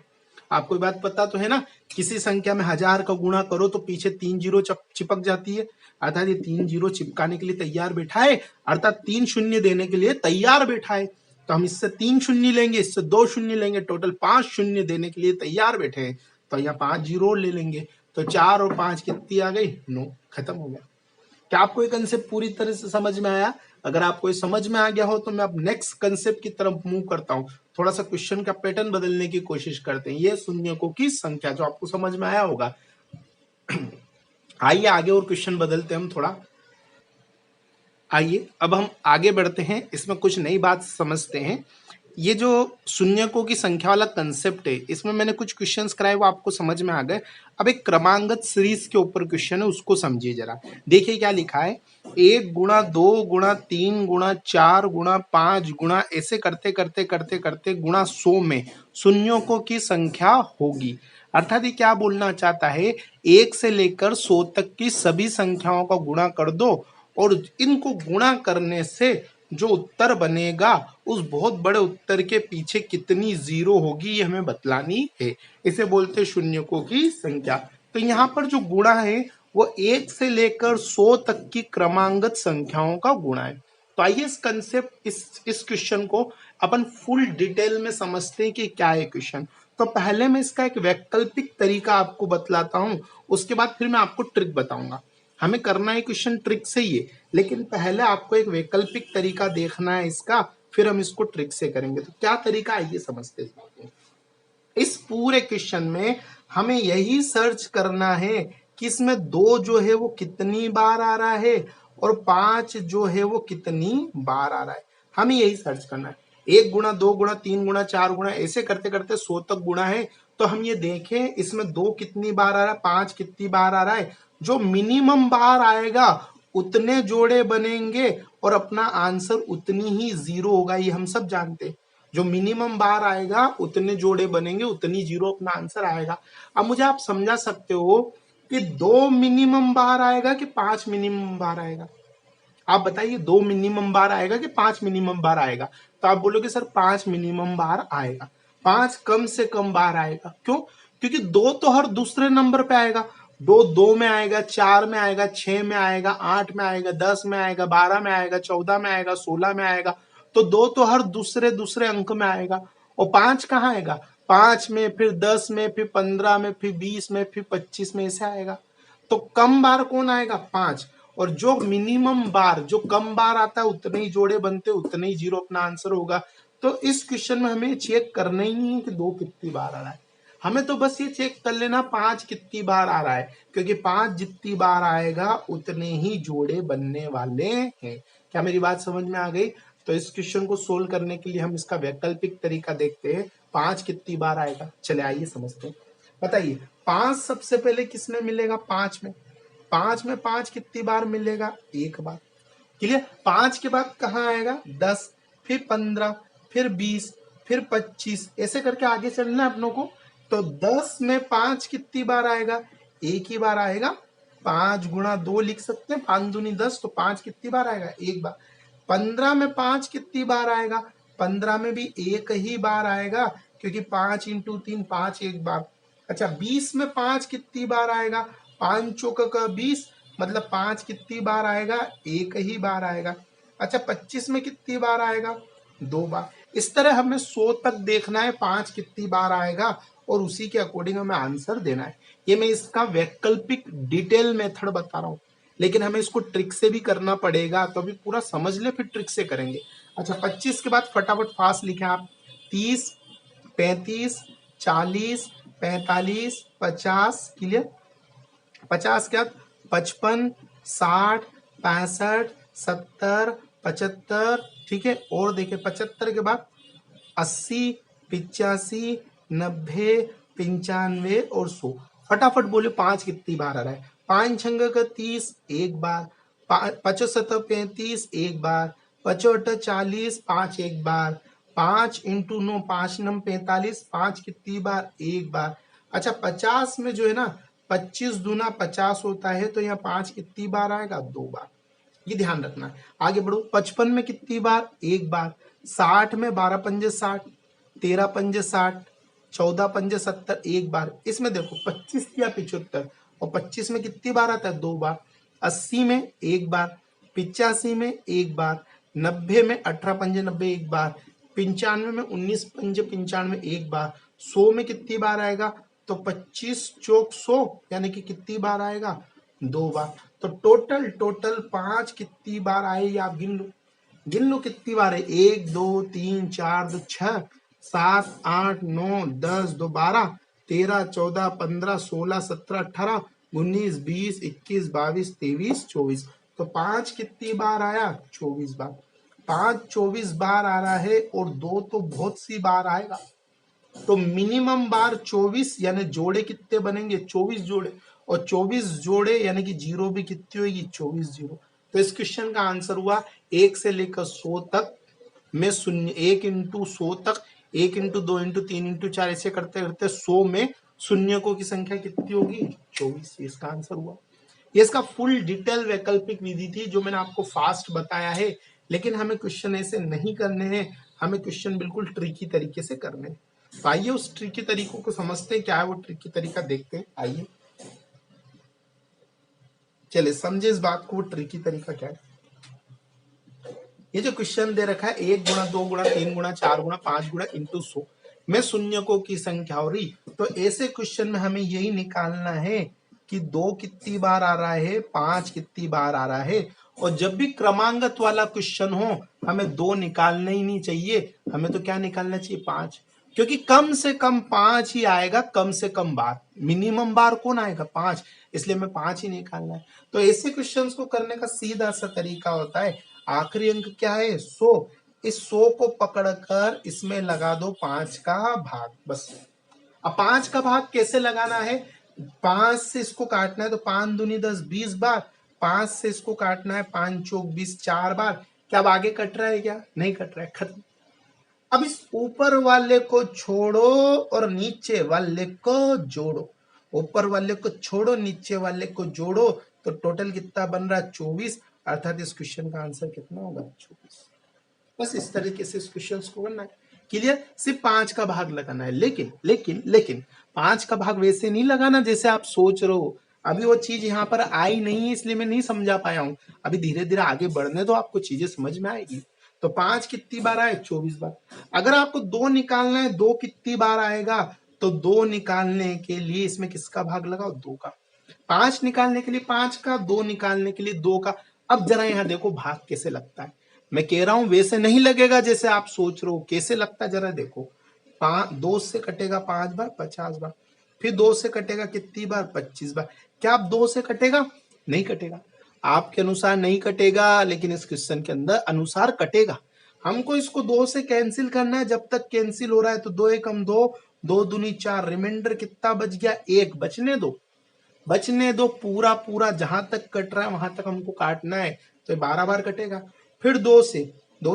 आपको बात पता तो है ना, किसी संख्या में 1000 का गुणा करो तो पीछे 3 जीरो चिपक जाती है। अर्थात ये 3 जीरो चिपकाने के लिए तैयार बैठा है, अर्थात 3 शून्य देने के लिए तैयार बैठा है। तो हम इससे 3 शून्य लेंगे, इससे 2 शून्य लेंगे, टोटल 5 शून्य देने के लिए तैयार बैठे हैं। तो यहाँ 5 जीरो ले लेंगे, तो 4 और 5 कितनी आ गई? 9। खत्म हो गया। क्या आपको ये कंसेप्ट पूरी तरह से समझ में आया? अगर आपको ये समझ में आ गया हो तो मैं अब नेक्स्ट कंसेप्ट की तरफ मूव करता हूँ। थोड़ा सा क्वेश्चन का पैटर्न बदलने की कोशिश करते हैं। ये शून्यकों की संख्या जो आपको समझ में आया होगा। आइए आगे और क्वेश्चन बदलते हैं हम थोड़ा। आइए अब हम आगे बढ़ते हैं, इसमें कुछ नई बात समझते हैं। ये जो शून्यकों की संख्या वाला कंसेप्ट है, इसमें मैंने कुछ क्वेश्चंस कराए, वो आपको समझ में आ गए। अब एक क्रमांगत सीरीज के ऊपर क्वेश्चन है, उसको समझिए जरा। देखिए क्या लिखा है, 1 गुणा 2 गुणा 3 गुणा 4 गुणा 5 गुणा, ऐसे करते करते करते करते गुणा 100 में शून्यकों की संख्या होगी। अर्थात ये क्या बोलना चाहता है, 1 से लेकर 100 तक की सभी संख्याओं का गुणा कर दो, और इनको गुणा करने से जो उत्तर बनेगा उस बहुत बड़े उत्तर के पीछे कितनी जीरो होगी ये हमें बतलानी है। इसे बोलते हैं शून्यकों की संख्या। तो यहाँ पर जो गुणा है वो 1 से लेकर 100 तक की क्रमांगत संख्याओं का गुणा है। तो आइए इस कंसेप्ट इस क्वेश्चन को अपन फुल डिटेल में समझते हैं कि क्या है क्वेश्चन। तो पहले मैं इसका एक वैकल्पिक तरीका आपको बतलाता हूं, उसके बाद फिर मैं आपको ट्रिक बताऊंगा। हमें करना है क्वेश्चन ट्रिक से ही है, लेकिन पहले आपको एक वैकल्पिक तरीका देखना है इसका, फिर हम इसको ट्रिक से करेंगे। तो क्या तरीका, आइए समझते हैं। इस पूरे क्वेश्चन में हमें यही सर्च करना है कि इसमें 2 जो है वो कितनी बार आ रहा है और 5 जो है वो कितनी बार आ रहा है। हमें यही सर्च करना है। 1 गुणा 2 गुणा 3 गुणा 4 गुणा, ऐसे करते करते 100 तक गुणा है। तो हम ये देखें इसमें 2 कितनी बार आ रहा है, 5 कितनी बार आ रहा है। जो मिनिमम बार आएगा उतने जोड़े बनेंगे और अपना आंसर उतनी ही जीरो होगा, ये हम सब जानते हैं। जो मिनिमम बार आएगा उतने जोड़े बनेंगे, उतनी जीरो अपना आंसर आएगा। अब मुझे आप समझा सकते हो कि 2 मिनिमम बार आएगा कि 5 मिनिमम बार आएगा। आप बताइए 2 मिनिमम बार आएगा कि 5 मिनिमम बार आएगा? तो आप बोलोगे सर 5 मिनिमम बार आएगा, 5 कम से कम बार आएगा। क्यों? क्योंकि 2 तो हर दूसरे नंबर पे आएगा। 2 में आएगा, 4 में आएगा, 6 में आएगा, 8 में आएगा, 10 में आएगा, 12 में आएगा, 14 में आएगा, 16 में आएगा। तो 2 तो हर दूसरे दूसरे अंक में आएगा। और 5 कहाँ आएगा? 5 में, फिर 10 में, फिर 15 में, फिर 20 में, फिर 25 में, ऐसे आएगा। तो कम बार कौन आएगा? 5। और जो मिनिमम बार, जो कम बार आता है, उतने ही जोड़े बनते, उतने ही जीरो अपना आंसर होगा। तो इस क्वेश्चन में हमें चेक करना ही नहीं है कि 2 कितनी बार आ रहा है, हमें तो बस ये चेक कर लेना 5 कितनी बार आ रहा है, क्योंकि 5 जितनी बार आएगा उतने ही जोड़े बनने वाले हैं। क्या मेरी बात समझ में आ गई? तो इस क्वेश्चन को सोल्व करने के लिए हम इसका वैकल्पिक तरीका देखते हैं। 5 कितनी बार आएगा, चले आइए समझते हैं। बताइए 5 सबसे पहले किसमें मिलेगा? 5 में। 5 में 5 कितनी बार मिलेगा? एक बार। क्लियर? 5 के बाद कहाँ आएगा? 10, फिर 15, फिर 20, फिर 25, ऐसे करके आगे चलना है अपनों को। तो 10 में 5 कितनी बार आएगा? एक ही बार आएगा। 5 गुणा 2 लिख सकते हैं, 5 दूनी 10, तो 5 कितनी बार आएगा? एक बार। 15 में 5 कितनी बार आएगा? 15 में भी एक ही बार आएगा, क्योंकि 5 इंटू 3 5 एक बार। अच्छा 20 में 5 कितनी बार आएगा? 5 चौक का 20, मतलब 5 कितनी बार आएगा? एक ही बार आएगा। अच्छा 25 में कितनी बार आएगा? 2 बार। इस तरह हमें 100 तक देखना है 5 कितनी बार आएगा, और उसी के अकॉर्डिंग हमें आंसर देना है। ये मैं इसका वैकल्पिक डिटेल मेथड बता रहा हूँ, लेकिन हमें इसको ट्रिक से भी करना पड़ेगा। तो अभी पूरा समझ ले, फिर ट्रिक से करेंगे। अच्छा 25 के बाद फटाफट फास्ट लिखें आप। 30, 35, 40, 45, 50। क्लियर? 50 के बाद 55, 60, 65, 70, 75। ठीक है, और देखिए 75 के बाद 80, 85, 90, 95 और 100। फटाफट बोले 5 कितनी बार आ रहा है? 5 छंग का 30, एक बार। 55 35, एक बार। 55 40, 5 एक बार। 5 इंटू 9 5 नम 45, 5 कितनी बार? एक बार। अच्छा 50 में जो है ना, 25 दूना 50 होता है, तो यहाँ 5 कितनी बार आएगा? 2 बार। ये ध्यान रखना है। आगे बढ़ो। 55 में कितनी बार? एक बार। 60 में 12 पंजे 60, 13 पंजे 60, 14 पंजे 70, एक बार। इसमें देखो 25 या 75, और 25 में कितनी बार आता है? 2 बार। 80 में एक बार, 85 में एक बार, 90 में 18 पंजे 90, एक बार, 95 में 19 पंजे 95, एक बार। 100 में कितनी बार आएगा? तो 25 चौक 100, यानी कि कितनी बार आएगा? 2 बार। तो टोटल टोटल 5 कितनी बार आए, ये आप गिन लो। गिन लो कितनी बार है। 1 2 3 4 2 6 7 8 9 10 2 12 13 14 15 16 17 18 19 20 21 22 23 24। तो 5 कितनी बार आया? 24 बार। 5 24 बार आ रहा है, और 2 तो बहुत सी बार आएगा। तो मिनिमम बार 24, यानी जोड़े कितने बनेंगे? 24 जोड़े। और 24 जोड़े यानी कि जीरो भी कितनी होगी? 24 जीरो। तो इस क्वेश्चन का आंसर हुआ 1 से लेकर 100 तक में शून्य, 1 इंटू 100 तक, 1 इंटू 2 इंटू 3 इंटू 4, ऐसे करते करते 100 में शून्यकों की संख्या कितनी होगी? 24। इसका आंसर हुआ। ये इसका फुल डिटेल वैकल्पिक विधि थी, जो मैंने आपको फास्ट बताया है। लेकिन हमें क्वेश्चन ऐसे नहीं करने हैं, हमें क्वेश्चन बिल्कुल ट्रिकी तरीके से करने हैं। तो आइए उस ट्रिकी तरीकों को समझते हैं। क्या है वो ट्रिकी तरीका, देखते हैं। आइए चले समझे इस बात को, वो ट्रिकी तरीका क्या है। ये जो क्वेश्चन दे रखा है 1 गुणा 2 गुणा 3 गुणा 4 गुणा 5 गुणा इंटू 100 में शून्यकों की संख्या हो रही, तो ऐसे क्वेश्चन में हमें यही निकालना है कि 2 कितनी बार आ रहा है, 5 कितनी बार आ रहा है। और जब भी क्रमांगत वाला क्वेश्चन हो, हमें 2 निकालना ही नहीं चाहिए, हमें तो क्या निकालना चाहिए? 5। क्योंकि कम से कम 5 ही आएगा, कम से कम बार। मिनिमम बार कौन आएगा? 5। इसलिए हमें 5 ही निकालना है। तो ऐसे क्वेश्चंस को करने का सीधा सा तरीका होता है, आखिरी अंक क्या है? 100। इस 100 को पकड़कर इसमें लगा दो 5 का भाग, बस। अब 5 का भाग कैसे लगाना है? 5 से इसको काटना है, तो 5 दूनी 10 20 बार। 5 से इसको काटना है, 5 चौक 20 4 बार। क्या अब आगे कट रहा है? क्या नहीं कट रहा है, खत्म। अब इस ऊपर वाले को छोड़ो और नीचे वाले को जोड़ो। ऊपर वाले को छोड़ो, नीचे वाले को जोड़ो, तो टोटल कितना बन रहा है? 24। अर्थात इस क्वेश्चन का आंसर कितना होगा? 24। बस इस तरीके से इस क्वेश्चन को करना है। क्लियर? सिर्फ 5 का भाग लगाना है, लेकिन लेकिन लेकिन 5 का भाग वैसे नहीं लगाना जैसे आप सोच रहे हो। अभी वो चीज यहाँ पर आई नहीं है, इसलिए मैं नहीं समझा पाया हूँ। अभी धीरे धीरे आगे बढ़ने दो, आपको चीजें समझ में आएगी। तो 5 कितनी बार आए? 24 बार। अगर आपको 2 निकालना है, 2 कितनी बार आएगा? तो 2 निकालने के लिए इसमें किसका भाग लगाओ? 2 का। 5 निकालने के लिए 5 का, 2 निकालने के लिए 2 का। अब जरा यहाँ देखो भाग कैसे लगता है। मैं कह रहा हूं वैसे नहीं लगेगा जैसे आप सोच रहे हो। कैसे लगता है जरा देखो। 2 से कटेगा 5 बार, 50 बार। फिर 2 से कटेगा कितनी बार? 25 बार। क्या आप 2 से कटेगा? नहीं कटेगा। आपके अनुसार नहीं कटेगा, लेकिन इस क्वेश्चन के अंदर अनुसार कटेगा। हमको इसको 2 से कैंसिल करना है। जब तक कैंसिल हो रहा है तो 2 एकम 2, 2 दूनी 4, रिमाइंडर कितना बच गया? 1। बचने दो, बचने दो। पूरा पूरा जहां तक कट रहा है वहां तक हमको काटना है। तो 12 बार कटेगा। फिर 2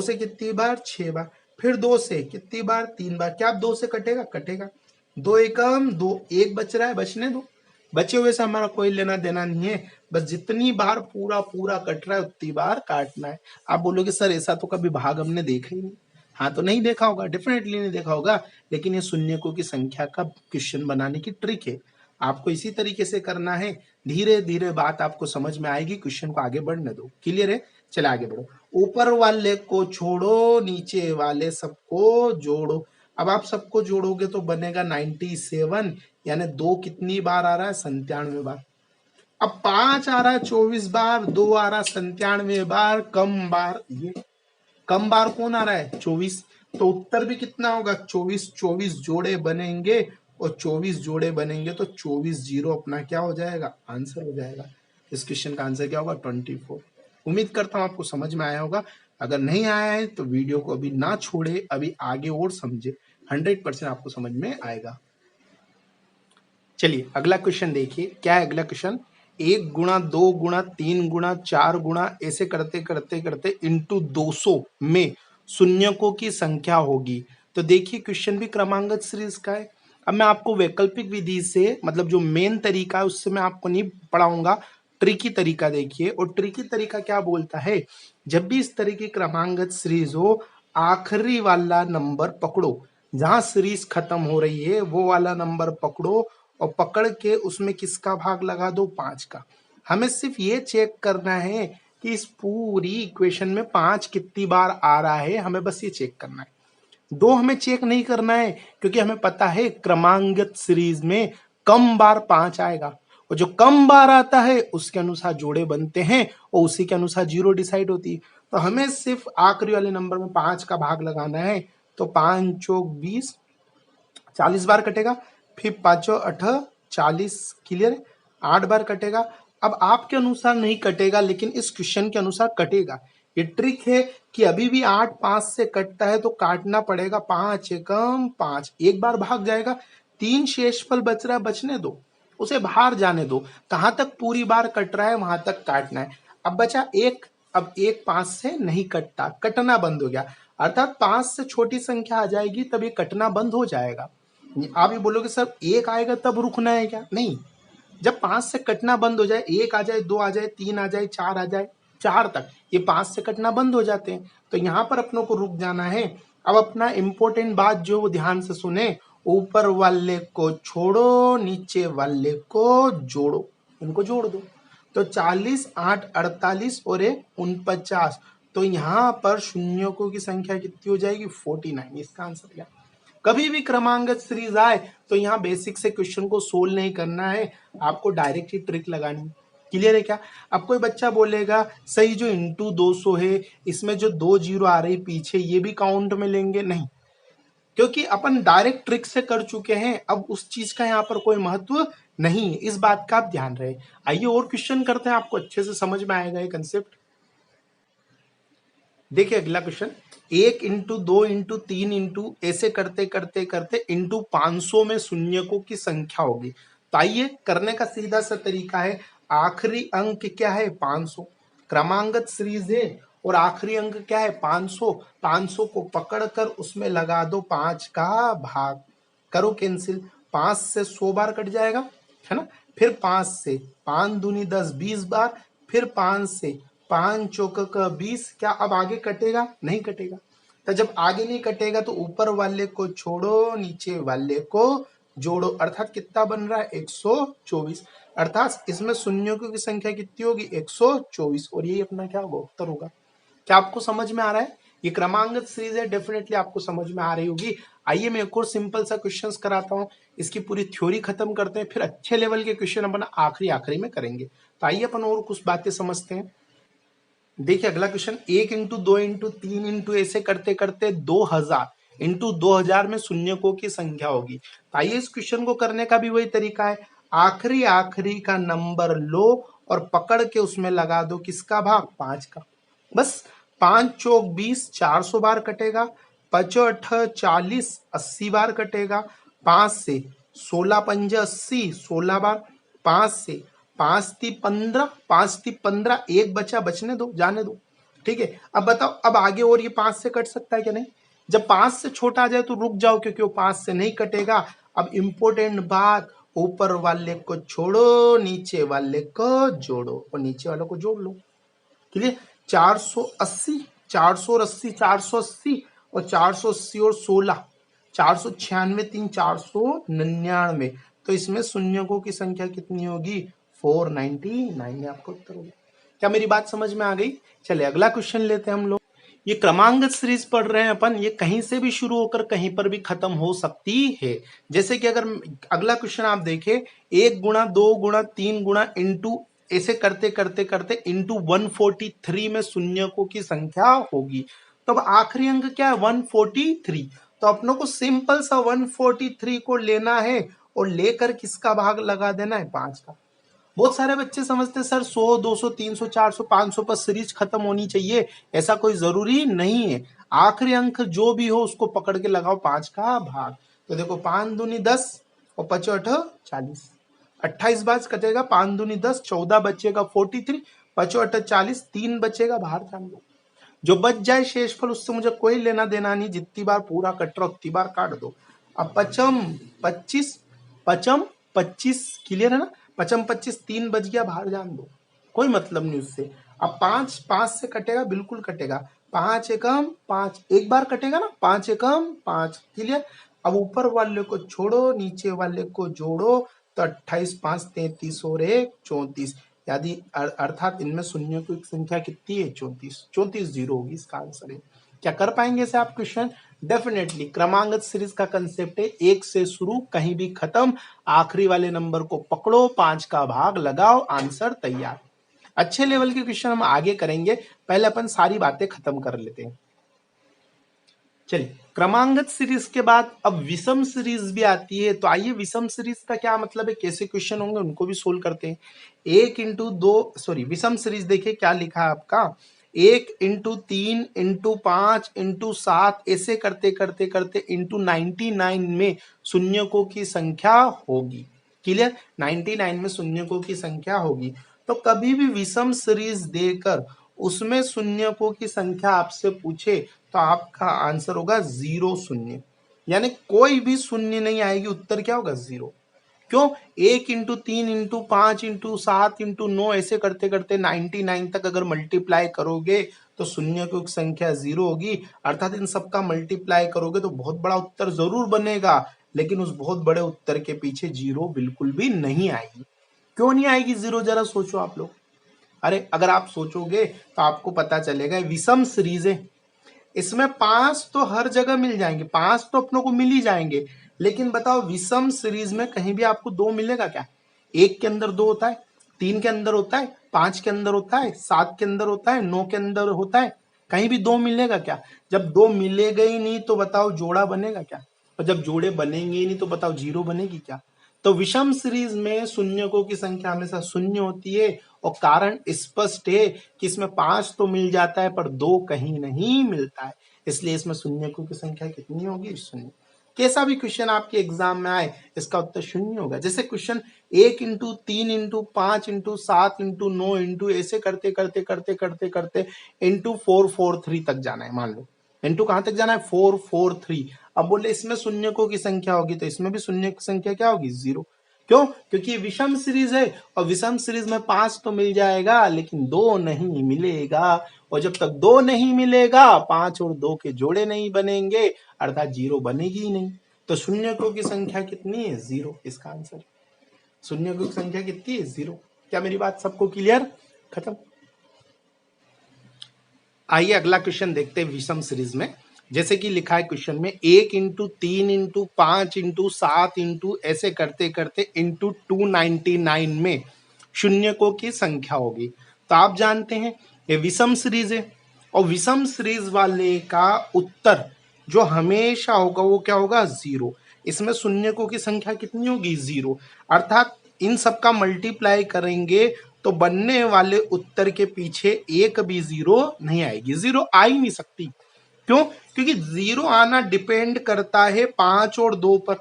से कितनी बार? 6 बार। फिर 2 से कितनी बार? 3 बार। क्या आप 2 से कटेगा? कटेगा। 2 एकम 2, 1 बच रहा है, बचने दो। बचे हुए से हमारा कोई लेना देना नहीं है। बस जितनी बार पूरा पूरा कट रहा है उतनी बार काटना है। आप बोलोगे सर ऐसा तो कभी भाग हमने देखा ही नहीं। हाँ, तो नहीं देखा होगा, डेफिनेटली नहीं देखा होगा, लेकिन ये शून्यकों की संख्या का क्वेश्चन बनाने की ट्रिक है। आपको इसी तरीके से करना है। धीरे धीरे बात आपको समझ में आएगी। क्वेश्चन को आगे बढ़ने दो। क्लियर है? चले आगे बढ़ो। ऊपर वाले को छोड़ो, नीचे वाले सबको जोड़ो। अब आप सबको जोड़ोगे तो बनेगा 97, यानी 2 कितनी बार आ रहा है? 97 बार। अब 5 आ रहा है 24 बार, 2 आ रहा है 97 बार। कम बार, ये कम बार कौन आ रहा है? 24। तो उत्तर भी कितना होगा? 24। 24 जोड़े बनेंगे, और 24 जोड़े बनेंगे तो 24 जीरो अपना क्या हो जाएगा? आंसर हो जाएगा। इस क्वेश्चन का आंसर क्या होगा? 24। उम्मीद करता हूं आपको समझ में आया होगा। अगर नहीं आया है तो वीडियो को अभी ना छोड़े, अभी आगे और समझे। 100% आपको समझ में आएगा। चलिए अगला क्वेश्चन देखिए। क्या है अगला क्वेश्चन? 1 गुणा 2 गुणा 3 गुणा 4 गुणा ऐसे करते करते करते इंटू 200 में शून्यकों की संख्या होगी। तो देखिए क्वेश्चन भी क्रमांगत सीरीज का है। अब मैं आपको वैकल्पिक विधि से, मतलब जो मेन तरीका है उससे मैं आपको नहीं पढ़ाऊंगा। ट्रिकी तरीका देखिए। और ट्रिकी तरीका क्या बोलता है? जब भी इस तरह की क्रमांगत सीरीज हो, आखिरी वाला नंबर पकड़ो। जहां सीरीज खत्म हो रही है वो वाला नंबर पकड़ो, और पकड़ के उसमें किसका भाग लगा दो? 5 का। हमें सिर्फ ये चेक करना है कि इस पूरी इक्वेशन में 5 कितनी बार आ रहा है। हमें बस ये चेक करना है। 2 हमें चेक नहीं करना है, क्योंकि हमें पता है क्रमांगत सीरीज में कम बार 5 आएगा, और जो कम बार आता है उसके अनुसार जोड़े बनते हैं, और उसी के अनुसार जीरो डिसाइड होती है। तो हमें सिर्फ आखिरी वाले नंबर में 5 का भाग लगाना है। तो 5 चौक 20, 40 बार कटेगा। फिर 5 8 40। क्लियर? 8 बार कटेगा। अब आपके अनुसार नहीं कटेगा, लेकिन इस क्वेश्चन के अनुसार कटेगा। ये ट्रिक है कि अभी भी 8 5 से कटता है तो काटना पड़ेगा। 5 एकम 5, एक बार भाग जाएगा। 3 शेषफल बच रहा है, बचने दो, उसे बाहर जाने दो। कहां तक पूरी बार कट रहा है वहां तक काटना है। अब बचा 1। अब 1 5 से नहीं कटता, कटना बंद हो गया। अर्थात 5 से छोटी संख्या आ जाएगी तब ये कटना बंद हो जाएगा। आप ये बोलोगे सर 1 आएगा तब रुकना है क्या? नहीं। जब 5 से कटना बंद हो जाए, 1 आ जाए, 2 आ जाए, 3 आ जाए, 4 आ जाए, 4 तक ये 5 से कटना बंद हो जाते हैं। तो यहां पर अपनों को रुक जाना है। अब अपना इंपॉर्टेंट बात जो वो ध्यान से सुने। ऊपर वाले को छोड़ो, नीचे वाले को जोड़ो। इनको जोड़ दो। तो 40 8 48 और 1 49। तो यहां पर शून्यों की संख्या कितनी हो जाएगी? 49। इसका आंसर क्या? कभी भी क्रमांगत सीरीज आए तो यहाँ बेसिक से क्वेश्चन को सोल्व नहीं करना है, आपको डायरेक्ट ही ट्रिक लगानी। क्लियर है क्या? अब कोई बच्चा बोलेगा सही जो इंटू 200 है, इसमें जो 2 जीरो आ रही पीछे, ये भी काउंट में लेंगे? नहीं, क्योंकि अपन डायरेक्ट ट्रिक से कर चुके हैं। अब उस चीज का यहाँ पर कोई महत्व नहीं है। इस बात का आप ध्यान रहे। आइए और क्वेश्चन करते हैं, आपको अच्छे से समझ में आएगा ये कंसेप्ट। देखिए अगला क्वेश्चन। 1 इंटू 2 इंटू 3 इंटू ऐसे करते करते करते इंटू 500 में शून्यकों की संख्या होगी। तो आइए करने का सीधा सा तरीका है। आखिरी अंक क्या है? 500। क्रमांगत सीरीज है और आखिरी अंक क्या है? 500। 500 को पकड़कर उसमें लगा दो 5 का भाग। करो कैंसिल। 5 से 100 बार कट जाएगा, है ना? फिर 5 से 5 दूनी 10 20 बार। फिर 5 से 5 चौक का 20, क्या अब आगे कटेगा? नहीं कटेगा। तो जब आगे नहीं कटेगा तो ऊपर वाले को छोड़ो, नीचे वाले को जोड़ो, अर्थात कितना बन रहा है? 124। अर्थात इसमें शून्यों की संख्या कितनी होगी? 124। और यही अपना क्या होगा? उत्तर होगा। क्या आपको समझ में आ रहा है? ये क्रमांगत सीरीज है, डेफिनेटली आपको समझ में आ रही होगी। आइए मैं एक और सिंपल सा क्वेश्चंस कराता हूं, इसकी पूरी थ्योरी खत्म करते हैं, फिर अच्छे लेवल के क्वेश्चन अपन आखिरी में करेंगे। तो आइए अपन और कुछ बातें समझते हैं। देखिए अगला क्वेश्चन, 1 इंटू 2 इंटू 3 इंटू ऐसे करते करते 2000 इंटू 2000 में शून्यकों की संख्या होगी। तो आइए इस क्वेश्चन को करने का भी वही तरीका है, आखिरी का नंबर लो और पकड़ के उसमें लगा दो किसका भाग? 5 का। बस 5 चौक 20, 400 बार कटेगा। 5 अठ 40, 80 बार कटेगा। 5 से 16 पंजे 80, 16 बार। 5 से 5 ती 15, 5 ती 15, एक बचा, बचने दो, जाने दो। ठीक है, अब बताओ, अब आगे और ये 5 से कट सकता है क्या? नहीं। जब 5 से छोटा आ जाए तो रुक जाओ, क्योंकि वो 5 से नहीं कटेगा। अब इंपॉर्टेंट बात, ऊपर वाले को छोड़ो, नीचे वाले को जोड़ो, और नीचे वाले को जोड़ लो। क्लियर? 480, 400 और 80, 480 और 480 और 16, 496, 3 499। तो इसमें शून्यकों की संख्या कितनी होगी? 499। आपको उत्तर होगा। क्या मेरी बात समझ में आ गई? चले अगला क्वेश्चन लेते हैं हम लोग। ये क्रमांगत सीरीज पढ़ रहे हैं अपन, ये कहीं से भी शुरू होकर कहीं पर भी खत्म हो सकती है। जैसे कि अगर अगला क्वेश्चन आप देखें, 1 गुणा 2 गुणा 3 गुणा इंटू, ऐसे करते करते करते इंटू 143 में शून्यकों की संख्या होगी। तो अब आखिरी अंक क्या है? 143। तो अपनों को सिंपल सा 143 को लेना है और लेकर किसका भाग लगा देना है? 5 का। बहुत सारे बच्चे समझते सर 100 200 300 400 500 पर सीरीज खत्म होनी चाहिए, ऐसा कोई जरूरी नहीं है। आखिरी अंक जो भी हो उसको पकड़ के लगाओ 5 का भाग। तो देखो 5 दूनी 10 और 5 8 40, 28 बार कटेगा। 5 दूनी 10, 14 बचेगा 43, 5 8 40, 3 बचेगा, बाहर जान दो। जो बच जाए शेषफल उससे मुझे कोई लेना देना नहीं, जितनी बार पूरा कट रहा उतनी बार काट दो। अब पचम 25, पचम 25, क्लियर है ना? पचम 25, 3 बच गया, बाहर जान दो, कोई मतलब नहीं उससे। अब 5, 5 से कटेगा, बिल्कुल कटेगा। 5 एकम 5, एक बार कटेगा ना, 5 एकम 5, क्लियर? अब ऊपर वाले को छोड़ो, नीचे वाले को जोड़ो, तो 28 5 33 और 1 34, यदि अर्थात इनमें शून्यों की संख्या कितनी है? 34। 34 जीरो होगी इसका आंसर है। क्या कर पाएंगे इसे आप क्वेश्चन? डेफिनेटली। क्रमांगत सीरीज का कंसेप्ट है, एक से शुरू कहीं भी खत्म, आखिरी वाले नंबर को पकड़ो, 5 का भाग लगाओ, आंसर तैयार। अच्छे लेवल के क्वेश्चन हम आगे करेंगे, पहले अपन सारी बातें खत्म कर लेते हैं। चलिए, क्रमांगत सीरीज के बाद अब विषम सीरीज भी आती है। तो आइए विषम सीरीज का क्या मतलब है, कैसे क्वेश्चन होंगे उनको भी सोल्व करते हैं। 1 इंटू 2, सॉरी विषम सीरीज देखिए क्या लिखा है आपका, 1 इंटू 3 इंटू 5 इंटू 7, ऐसे करते करते करते इंटू 99 में शून्यकों की संख्या होगी। क्लियर? 99 में शून्यकों की संख्या होगी। तो कभी भी विषम सीरीज देकर उसमें शून्यकों की संख्या आपसे पूछे तो आपका आंसर होगा 0 शून्य, यानी कोई भी शून्य नहीं आएगी, उत्तर क्या होगा? 0। क्यों? 1 इंटू 3 इंटू 5 इंटू 7 इंटू 9, ऐसे करते करते 99 तक अगर मल्टीप्लाई करोगे तो शून्य की संख्या 0 होगी। अर्थात इन सबका मल्टीप्लाई करोगे तो बहुत बड़ा उत्तर जरूर बनेगा, लेकिन उस बहुत बड़े उत्तर के पीछे 0 बिल्कुल भी नहीं आएगी। क्यों नहीं आएगी 0? जरा सोचो आप लोग। अरे अगर आप सोचोगे तो आपको पता चलेगा विषम सीरीज है, इसमें 5 तो हर जगह मिल जाएंगे, 5 तो अपनों को मिल ही जाएंगे, लेकिन बताओ विषम सीरीज में कहीं भी आपको 2 मिलेगा क्या? 1 के अंदर 2 होता है, 3 के अंदर होता है, 5 के अंदर होता है, 7 के अंदर होता है, 9 के अंदर होता है, कहीं भी 2 मिलेगा क्या? जब 2 मिलेगा ही नहीं तो बताओ जोड़ा बनेगा क्या? और जब जोड़े बनेंगे ही नहीं तो बताओ 0 बनेगी क्या? तो विषम सीरीज में शून्यकों की संख्या हमेशा शून्य होती है, और कारण स्पष्ट है कि इसमें 5 तो मिल जाता है पर 2 कहीं नहीं मिलता है, इसलिए इसमें शून्यकों की संख्या कितनी होगी? शून्य। कैसा भी क्वेश्चन आपके एग्जाम में आए इसका उत्तर शून्य होगा। जैसे question 1 into 3 into 5 into 7 into 9 into, ऐसे करते करते करते करते करते इंटू 443 तक जाना है, मान लो इंटू कहां तक जाना है? 443। अब बोले इसमें शून्यकों की संख्या होगी तो इसमें भी शून्य की संख्या क्या होगी? 0। क्यों? क्योंकि विषम सीरीज है और विषम सीरीज में 5 तो मिल जाएगा लेकिन 2 नहीं मिलेगा, और जब तक 2 नहीं मिलेगा 5 और 2 के जोड़े नहीं बनेंगे, अर्थात 0 बनेगी ही नहीं। तो शून्यकों की संख्या कितनी है? 0। इसका आंसर शून्यकों की संख्या कितनी है? 0। क्या मेरी बात सबको क्लियर? खत्म। आइए अगला क्वेश्चन देखते हैं विषम सीरीज में। जैसे कि लिखा है क्वेश्चन में 1 इंटू 3 इंटू 5 इंटू 7 इंटू ऐसे करते करते इंटू 299 में शून्यकों की संख्या होगी। तो आप जानते हैं ये विषम सीरीज है और विषम सीरीज वाले का उत्तर जो हमेशा होगा वो क्या होगा? 0। इसमें शून्यकों की संख्या कितनी होगी? 0। अर्थात इन सबका मल्टीप्लाई करेंगे तो बनने वाले उत्तर के पीछे एक भी 0 नहीं आएगी। 0 आ ही नहीं सकती। क्यों? क्योंकि 0 आना डिपेंड करता है 5 और 2 पर।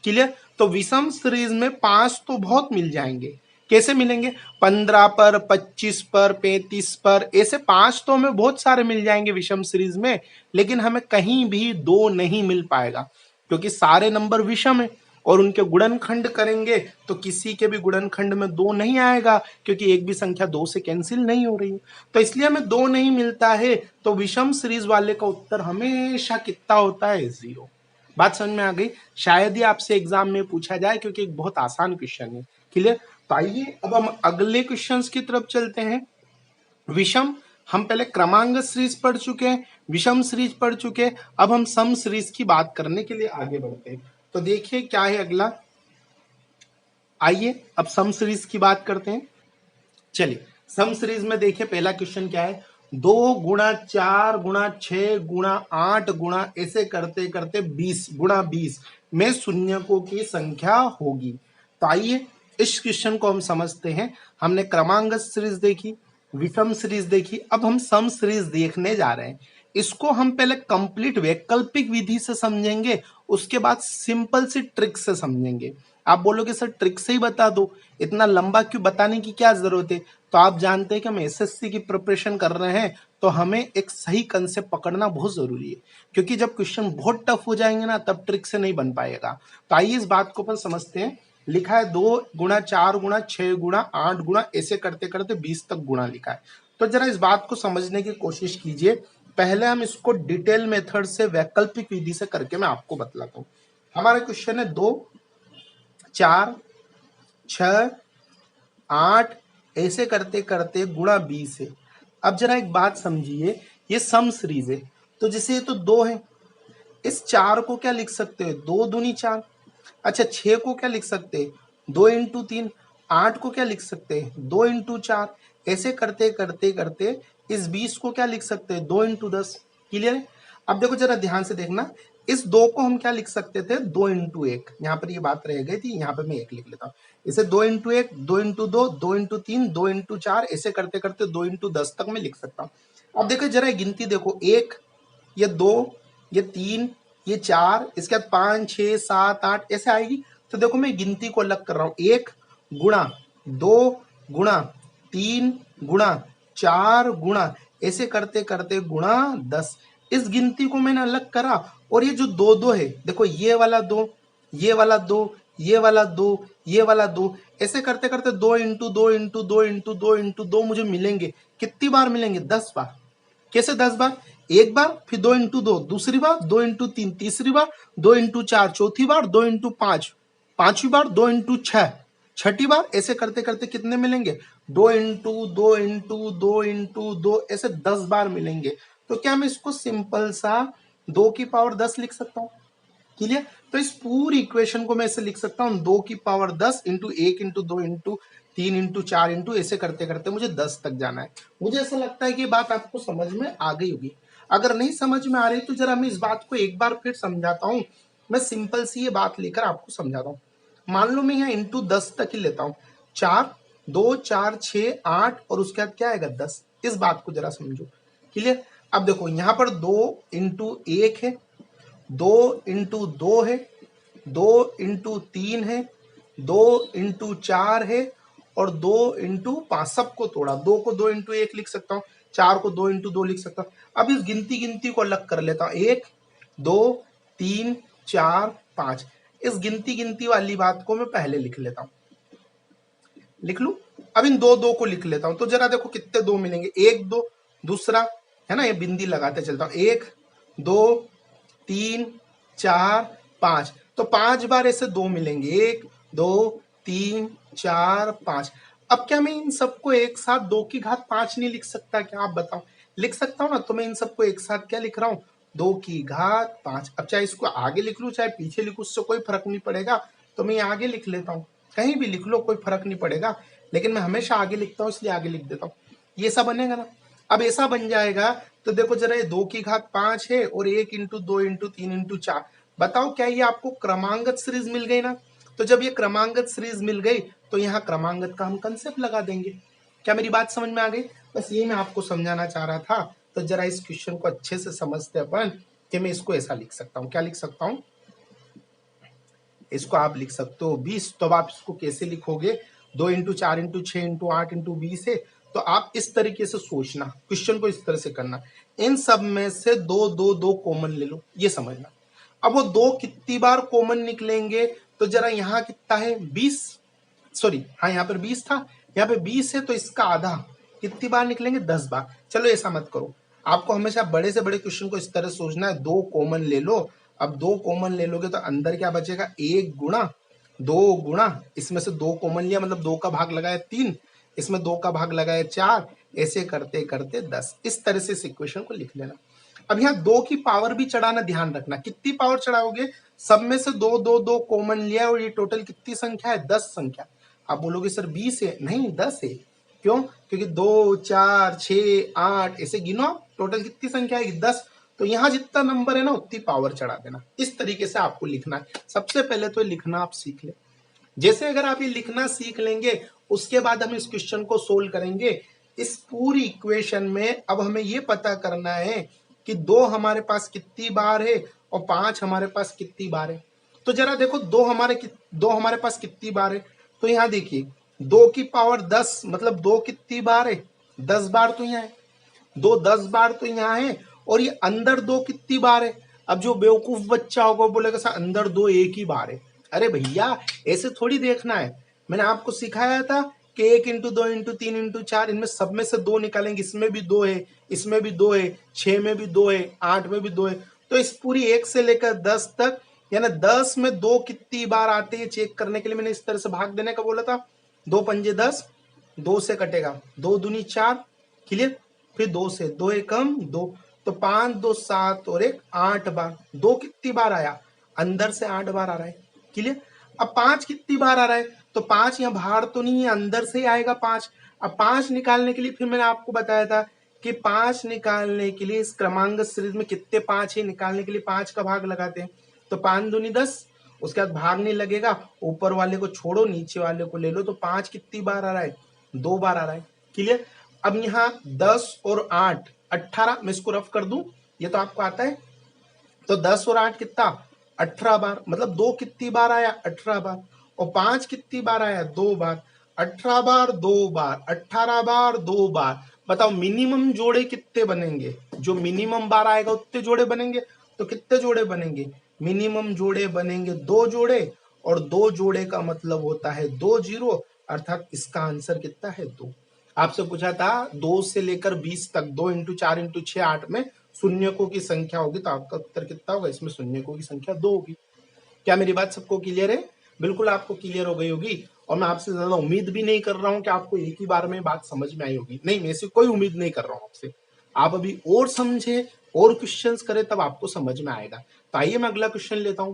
क्लियर? तो विषम सीरीज में 5 तो बहुत मिल जाएंगे। कैसे मिलेंगे? 15 पर, 25 पर, 35 पर, ऐसे 5 तो हमें बहुत सारे मिल जाएंगे विषम सीरीज में, लेकिन हमें कहीं भी 2 नहीं मिल पाएगा क्योंकि सारे नंबर विषम है और उनके गुणनखंड करेंगे तो किसी के भी गुणनखंड में 2 नहीं आएगा क्योंकि एक भी संख्या 2 से कैंसिल नहीं हो रही है। तो इसलिए हमें 2 नहीं मिलता है। तो विषम सीरीज वाले का उत्तर हमेशा कितना होता है? 0। बात समझ में आ गई? शायद ही आपसे एग्जाम में पूछा जाए क्योंकि एक बहुत आसान क्वेश्चन है। क्लियर? तो आइए अब हम अगले क्वेश्चन की तरफ चलते हैं। विषम हम पहले क्रमांक सीरीज पढ़ चुके हैं, विषम सीरीज पढ़ चुके हैं, अब हम सम सीरीज की बात करने के लिए आगे बढ़ते हैं। तो देखिए क्या है अगला। आइए अब सम सीरीज की बात करते हैं। चलिए सम सीरीज में देखिए पहला क्वेश्चन क्या है? 2 गुणा 4 गुणा 6 गुणा 8 गुणा ऐसे करते करते 20 गुणा 20 में शून्यकों की संख्या होगी। तो आइए इस क्वेश्चन को हम समझते हैं। हमने क्रमांक सीरीज देखी, विषम सीरीज देखी, अब हम सम सीरीज देखने जा रहे हैं। इसको हम पहले कंप्लीट वैकल्पिक विधि से समझेंगे, उसके बाद सिंपल सी ट्रिक से समझेंगे। आप बोलोगे सर ट्रिक से ही बता दो, इतना लंबा क्यों बताने की क्या जरूरत है? तो आप जानते हैं कि हम एसएससी की प्रिपरेशन कर रहे हैं तो हमें एक सही कंसेप्ट पकड़ना बहुत जरूरी है, क्योंकि जब क्वेश्चन बहुत टफ हो जाएंगे ना तब ट्रिक से नहीं बन पाएगा। तो आइए इस बात को अपन समझते हैं। लिखा है 2 गुणा 4 गुणा 6 गुणा 8 गुणा ऐसे करते करते 20 तक गुणा लिखा है। तो जरा इस बात को समझने की कोशिश कीजिए। पहले हम इसको डिटेल मेथड से वैकल्पिक विधि से करके मैं आपको बतलाता हूँ। हमारा क्वेश्चन है 2 4 6 8 ऐसे करते करते गुणा 20 है। अब जरा एक बात समझिए, ये सम सीरीज है तो जैसे ये तो 2 है, इस 4 को क्या लिख सकते हैं? 2 दूनी 4। अच्छा 6 को क्या लिख सकते हैं? 2 इंटू 3। 8 को क्या लिख सकते हैं? 2 इंटू 4। ऐसे करते करते करते इस 20 को क्या लिख सकते हैं? 2 इंटू 10। क्लियर है? अब देखो जरा ध्यान से देखना, इस 2 को हम क्या लिख सकते थे? 2 इंटू 1। यहाँ पर ये बात रह गई थी, यहाँ पर मैं 1 लिख लेता हूँ। इसे 2 इंटू 1, 2 इंटू 2, 2 इंटू 3, 2 इंटू 4 ऐसे करते करते 2 इंटू 10 तक मैं लिख सकता हूँ। अब देखो जरा गिनती देखो, 1, ये 2, ये 3, ये 4, इसके बाद 5 6 7 8 ऐसे आएगी। तो देखो मैं गिनती को अलग कर रहा हूँ, 1 गुणा 2 गुणा 3 गुणा 4 गुणा ऐसे करते करते गुणा 10। इस गिनती को मैंने अलग करा और ये जो 2 2 है, देखो ये वाला 2, ये वाला 2, ये वाला 2, ये वाला 2 ऐसे करते करते 2 इंटू 2 इंटू 2 इंटू 2 इंटू 2 मुझे मिलेंगे। कितनी बार मिलेंगे? 10 बार। कैसे 10 बार? एक बार, फिर 2 इंटू 2 दूसरी बार, 2 इंटू 3 तीसरी बार, 2 इंटू 4 चौथी बार, 2 इंटू 5 पांचवी बार, 2 इंटू 6 छठी बार। ऐसे करते करते कितने मिलेंगे? 2 इंटू 2 इंटू 2 इंटू 2 ऐसे 10 बार मिलेंगे। तो क्या मैं इसको सिंपल सा 2 की पावर 10 लिख सकता हूँ? क्लियर? तो इस पूरी इक्वेशन को मैं ऐसे लिख सकता हूँ 2 की power 10 into 1 into 2 into 3 into 4 into ऐसे करते करते मुझे 10 तक जाना है। मुझे ऐसा लगता है कि बात आपको समझ में आ गई होगी। अगर नहीं समझ में आ रही तो जरा मैं इस बात को एक बार फिर समझाता हूँ। मैं सिंपल सी ये बात लेकर आपको समझाता हूँ। मान लो मैं यहाँ इंटू 10 तक ही लेता हूँ, 4 2 4 6 8 और उसके बाद क्या आएगा? 10। इस बात को जरा समझो। क्लियर? अब देखो यहाँ पर 2 इंटू 1 है, 2 इंटू 2 है, 2 इंटू 3 है, 2 इंटू 4 है और 2 इंटू 5। सबको तोड़ा, 2 को 2 इंटू 1 लिख सकता हूँ, 4 को 2 इंटू 2 लिख सकता हूँ। अब इस गिनती को अलग कर लेता हूँ, 1 2 3 4 5 इस गिनती गिनती वाली बात को मैं पहले लिख लेता हूं, लिख लू। अब इन दो दो को लिख लेता हूं, तो जरा देखो कितने दो मिलेंगे, एक दो, दूसरा है ना, ये बिंदी लगाते चलता हूं, एक दो तीन चार पांच, तो 5 बार ऐसे दो मिलेंगे, एक दो तीन चार पांच। अब क्या मैं इन सबको एक साथ 2 की घात 5 नहीं लिख सकता क्या, आप बताओ। लिख सकता हूं ना, तो मैं इन सबको एक साथ क्या लिख रहा हूं, 2 की घात 5। अब चाहे इसको आगे लिख लूं चाहे पीछे लिखूं, उससे कोई फर्क नहीं पड़ेगा, तो मैं आगे लिख लेता हूं, कहीं भी लिख लो कोई फर्क नहीं पड़ेगा, लेकिन मैं हमेशा आगे लिखता हूं इसलिए आगे लिख देता हूं। ये सब बनेगा ना। अब ऐसा बन जाएगा, तो देखो जरा, ये 2 की घात 5 है और 1 × 2 × 3 × 4। बताओ क्या ये आपको क्रमांगत सीरीज मिल गई ना। तो जब ये क्रमांगत सीरीज मिल गई, तो यहाँ क्रमांगत का हम कंसेप्ट लगा देंगे। क्या मेरी बात समझ में आ गई? बस ये मैं आपको समझाना चाह रहा था। तो जरा इस क्वेश्चन को अच्छे से समझते अपन, कि मैं इसको ऐसा लिख सकता हूँ। क्या लिख सकता हूँ? इसको आप लिख सकते हो 20। तो अब आप इसको कैसे लिखोगे, 2 × 4 × 6 × 8 × 20 है, तो आप इस तरीके से सोचना, क्वेश्चन को इस तरह से करना, इन सब में से दो दो दो कॉमन ले लो, ये समझना। अब वो दो कितनी बार कॉमन निकलेंगे, तो जरा यहाँ कितना है 20, सॉरी हाँ यहाँ पर 20 था, यहाँ पे 20 है, तो इसका आधा कितनी बार निकलेंगे, 10 बार। चलो ऐसा मत करो, आपको हमेशा बड़े से बड़े क्वेश्चन को इस तरह सोचना है, दो कॉमन ले लो। अब दो कॉमन ले लोगे तो अंदर क्या बचेगा, एक गुणा दो गुणा, इसमें से दो कॉमन लिया मतलब दो का भाग लगाया 3, इसमें दो का भाग लगाया 4, ऐसे करते करते 10। इस तरह से इस इक्वेशन को लिख लेना। अब यहाँ दो की पावर भी चढ़ाना, ध्यान रखना कितनी पावर चढ़ाओगे, सब में से दो दो दो कॉमन लिया और ये टोटल कितनी संख्या है, 10 संख्या। आप बोलोगे सर 20 है, नहीं 10 है। क्यों? क्योंकि 2 4 6 8 ऐसे गिनो, टोटल कितनी संख्या है, 10। तो यहाँ जितना नंबर है ना उतनी पावर चढ़ा देना। इस तरीके से आपको लिखना है। सबसे पहले तो लिखना आप सीख ले। जैसे अगर आप ये लिखना सीख लेंगे, उसके बाद हम इस क्वेश्चन को सोल्व करेंगे। इस पूरी इक्वेशन में अब हमें ये पता करना है कि 2 हमारे पास कितनी बार है और 5 हमारे पास कितनी बार है। तो जरा देखो, दो हमारे पास कितनी बार है, तो यहाँ देखिए 2 की पावर 10 मतलब 2 कितनी बार है, 10 बार तो यहाँ है, 2 10 बार तो यहाँ है, और ये अंदर 2 कितनी बार है। अब जो बेवकूफ बच्चा होगा बोलेगा सर अंदर 2 एक ही बार है। अरे भैया ऐसे थोड़ी देखना है, मैंने आपको सिखाया था कि 1 × 2 × 3 × 4, इनमें सब में से 2 निकालेंगे, इसमें भी 2 है, इसमें भी 2 है, 6 में भी 2 है, 8 में भी 2 है। तो इस पूरी 1 से लेकर 10 तक, यानी 10 में 2 कितनी बार आते हैं चेक करने के लिए मैंने इस तरह से भाग देने का बोला था। 2 पंजे 10, 2 से कटेगा 2 दूनी 4, क्लियर। फिर 2 से 2 एकम 2, तो 5 2 7 और 1 8 बार। 2 कितनी बार आया, अंदर से 8 बार आ रहा है, क्लियर। अब 5 कितनी बार आ रहा है, तो 5 यहाँ बाहर तो नहीं है, अंदर से ही आएगा 5। अब 5 निकालने के लिए फिर मैंने आपको बताया था कि 5 निकालने के लिए इस क्रमांक सीरीज में कितने 5 है, निकालने के लिए 5 का भाग लगाते हैं। तो 5 दूनी 10, उसके बाद भाग नहीं लगेगा, ऊपर वाले को छोड़ो नीचे वाले को ले लो। तो 5 कितनी बार आ रहा है, 2 बार आ रहा है, क्लियर। अब यहाँ 10 और 8 18, मैं इसको रफ कर दूं, ये तो आपको आता है। तो 10 और 8 कितना, 18 बार, मतलब 2 कितनी बार आया, 18 बार। और 5 कितनी बार आया, 2 बार। 18 बार 2 बार, 18 बार 2 बार। बताओ मिनिमम जोड़े कितने बनेंगे, जो मिनिमम बार आएगा उतने जोड़े बनेंगे। तो कितने जोड़े बनेंगे, मिनिमम जोड़े बनेंगे 2 जोड़े, और 2 जोड़े का मतलब होता है 2 जीरो, अर्थात इसका आंसर कितना है, 2। आपसे पूछा था 2 से लेकर 20 तक, 2 × 4 × 6 8 में शून्यकों की संख्या होगी, तो आपका उत्तर कितना होगा, इसमें शून्यकों की संख्या 2 होगी। क्या मेरी बात सबको क्लियर है? बिल्कुल आपको क्लियर हो गई होगी, और मैं आपसे ज्यादा उम्मीद भी नहीं कर रहा हूं कि आपको एक ही बार में बात समझ में आई होगी। नहीं, मैं ऐसी कोई उम्मीद नहीं कर रहा हूं आपसे। आप अभी और समझे और क्वेश्चंस करें तब आपको समझ में आएगा। तो आइए मैं अगला क्वेश्चन लेता हूं।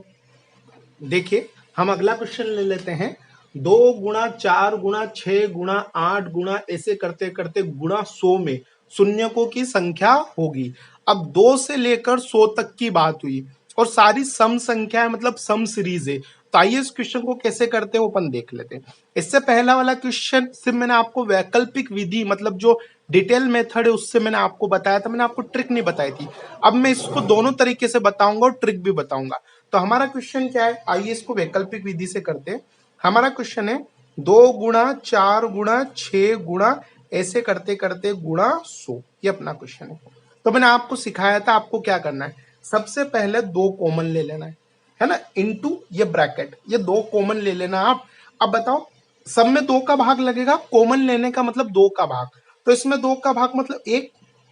देखिए हम अगला क्वेश्चन ले लेते हैं। 2 × 4 × 6 × 8 गुणा, ऐसे करते करते गुणा 100 में शून्यकों की संख्या होगी। अब 2 से लेकर 100 तक की बात हुई, और सारी सम संख्या है, मतलब सम सीरीज है। तो आइए इस क्वेश्चन को कैसे करते हैं वो अपन देख लेते हैं। इससे पहला वाला क्वेश्चन सिर्फ मैंने आपको वैकल्पिक विधि, मतलब जो डिटेल मेथड है उससे मैंने आपको बताया था, मैंने आपको ट्रिक नहीं बताई थी। अब मैं इसको दोनों तरीके से बताऊंगा और ट्रिक भी बताऊंगा। तो हमारा क्वेश्चन क्या है, आइए इसको वैकल्पिक विधि से करते हैं। हमारा क्वेश्चन है 2 × 4 × 6 गुणा, ऐसे करते करते गुणा 100, ये अपना क्वेश्चन है। तो मैंने आपको सिखाया था आपको क्या करना है, सबसे पहले 2 कॉमन ले लेना है। है ना, इनटू ये ब्रैकेट, ये 2 कॉमन ले लेना आप। अब बताओ, सब में 2 का भाग लगेगा, कॉमन लेने का मतलब 2 का भाग, तो इसमें 2 का भाग मतलब 1,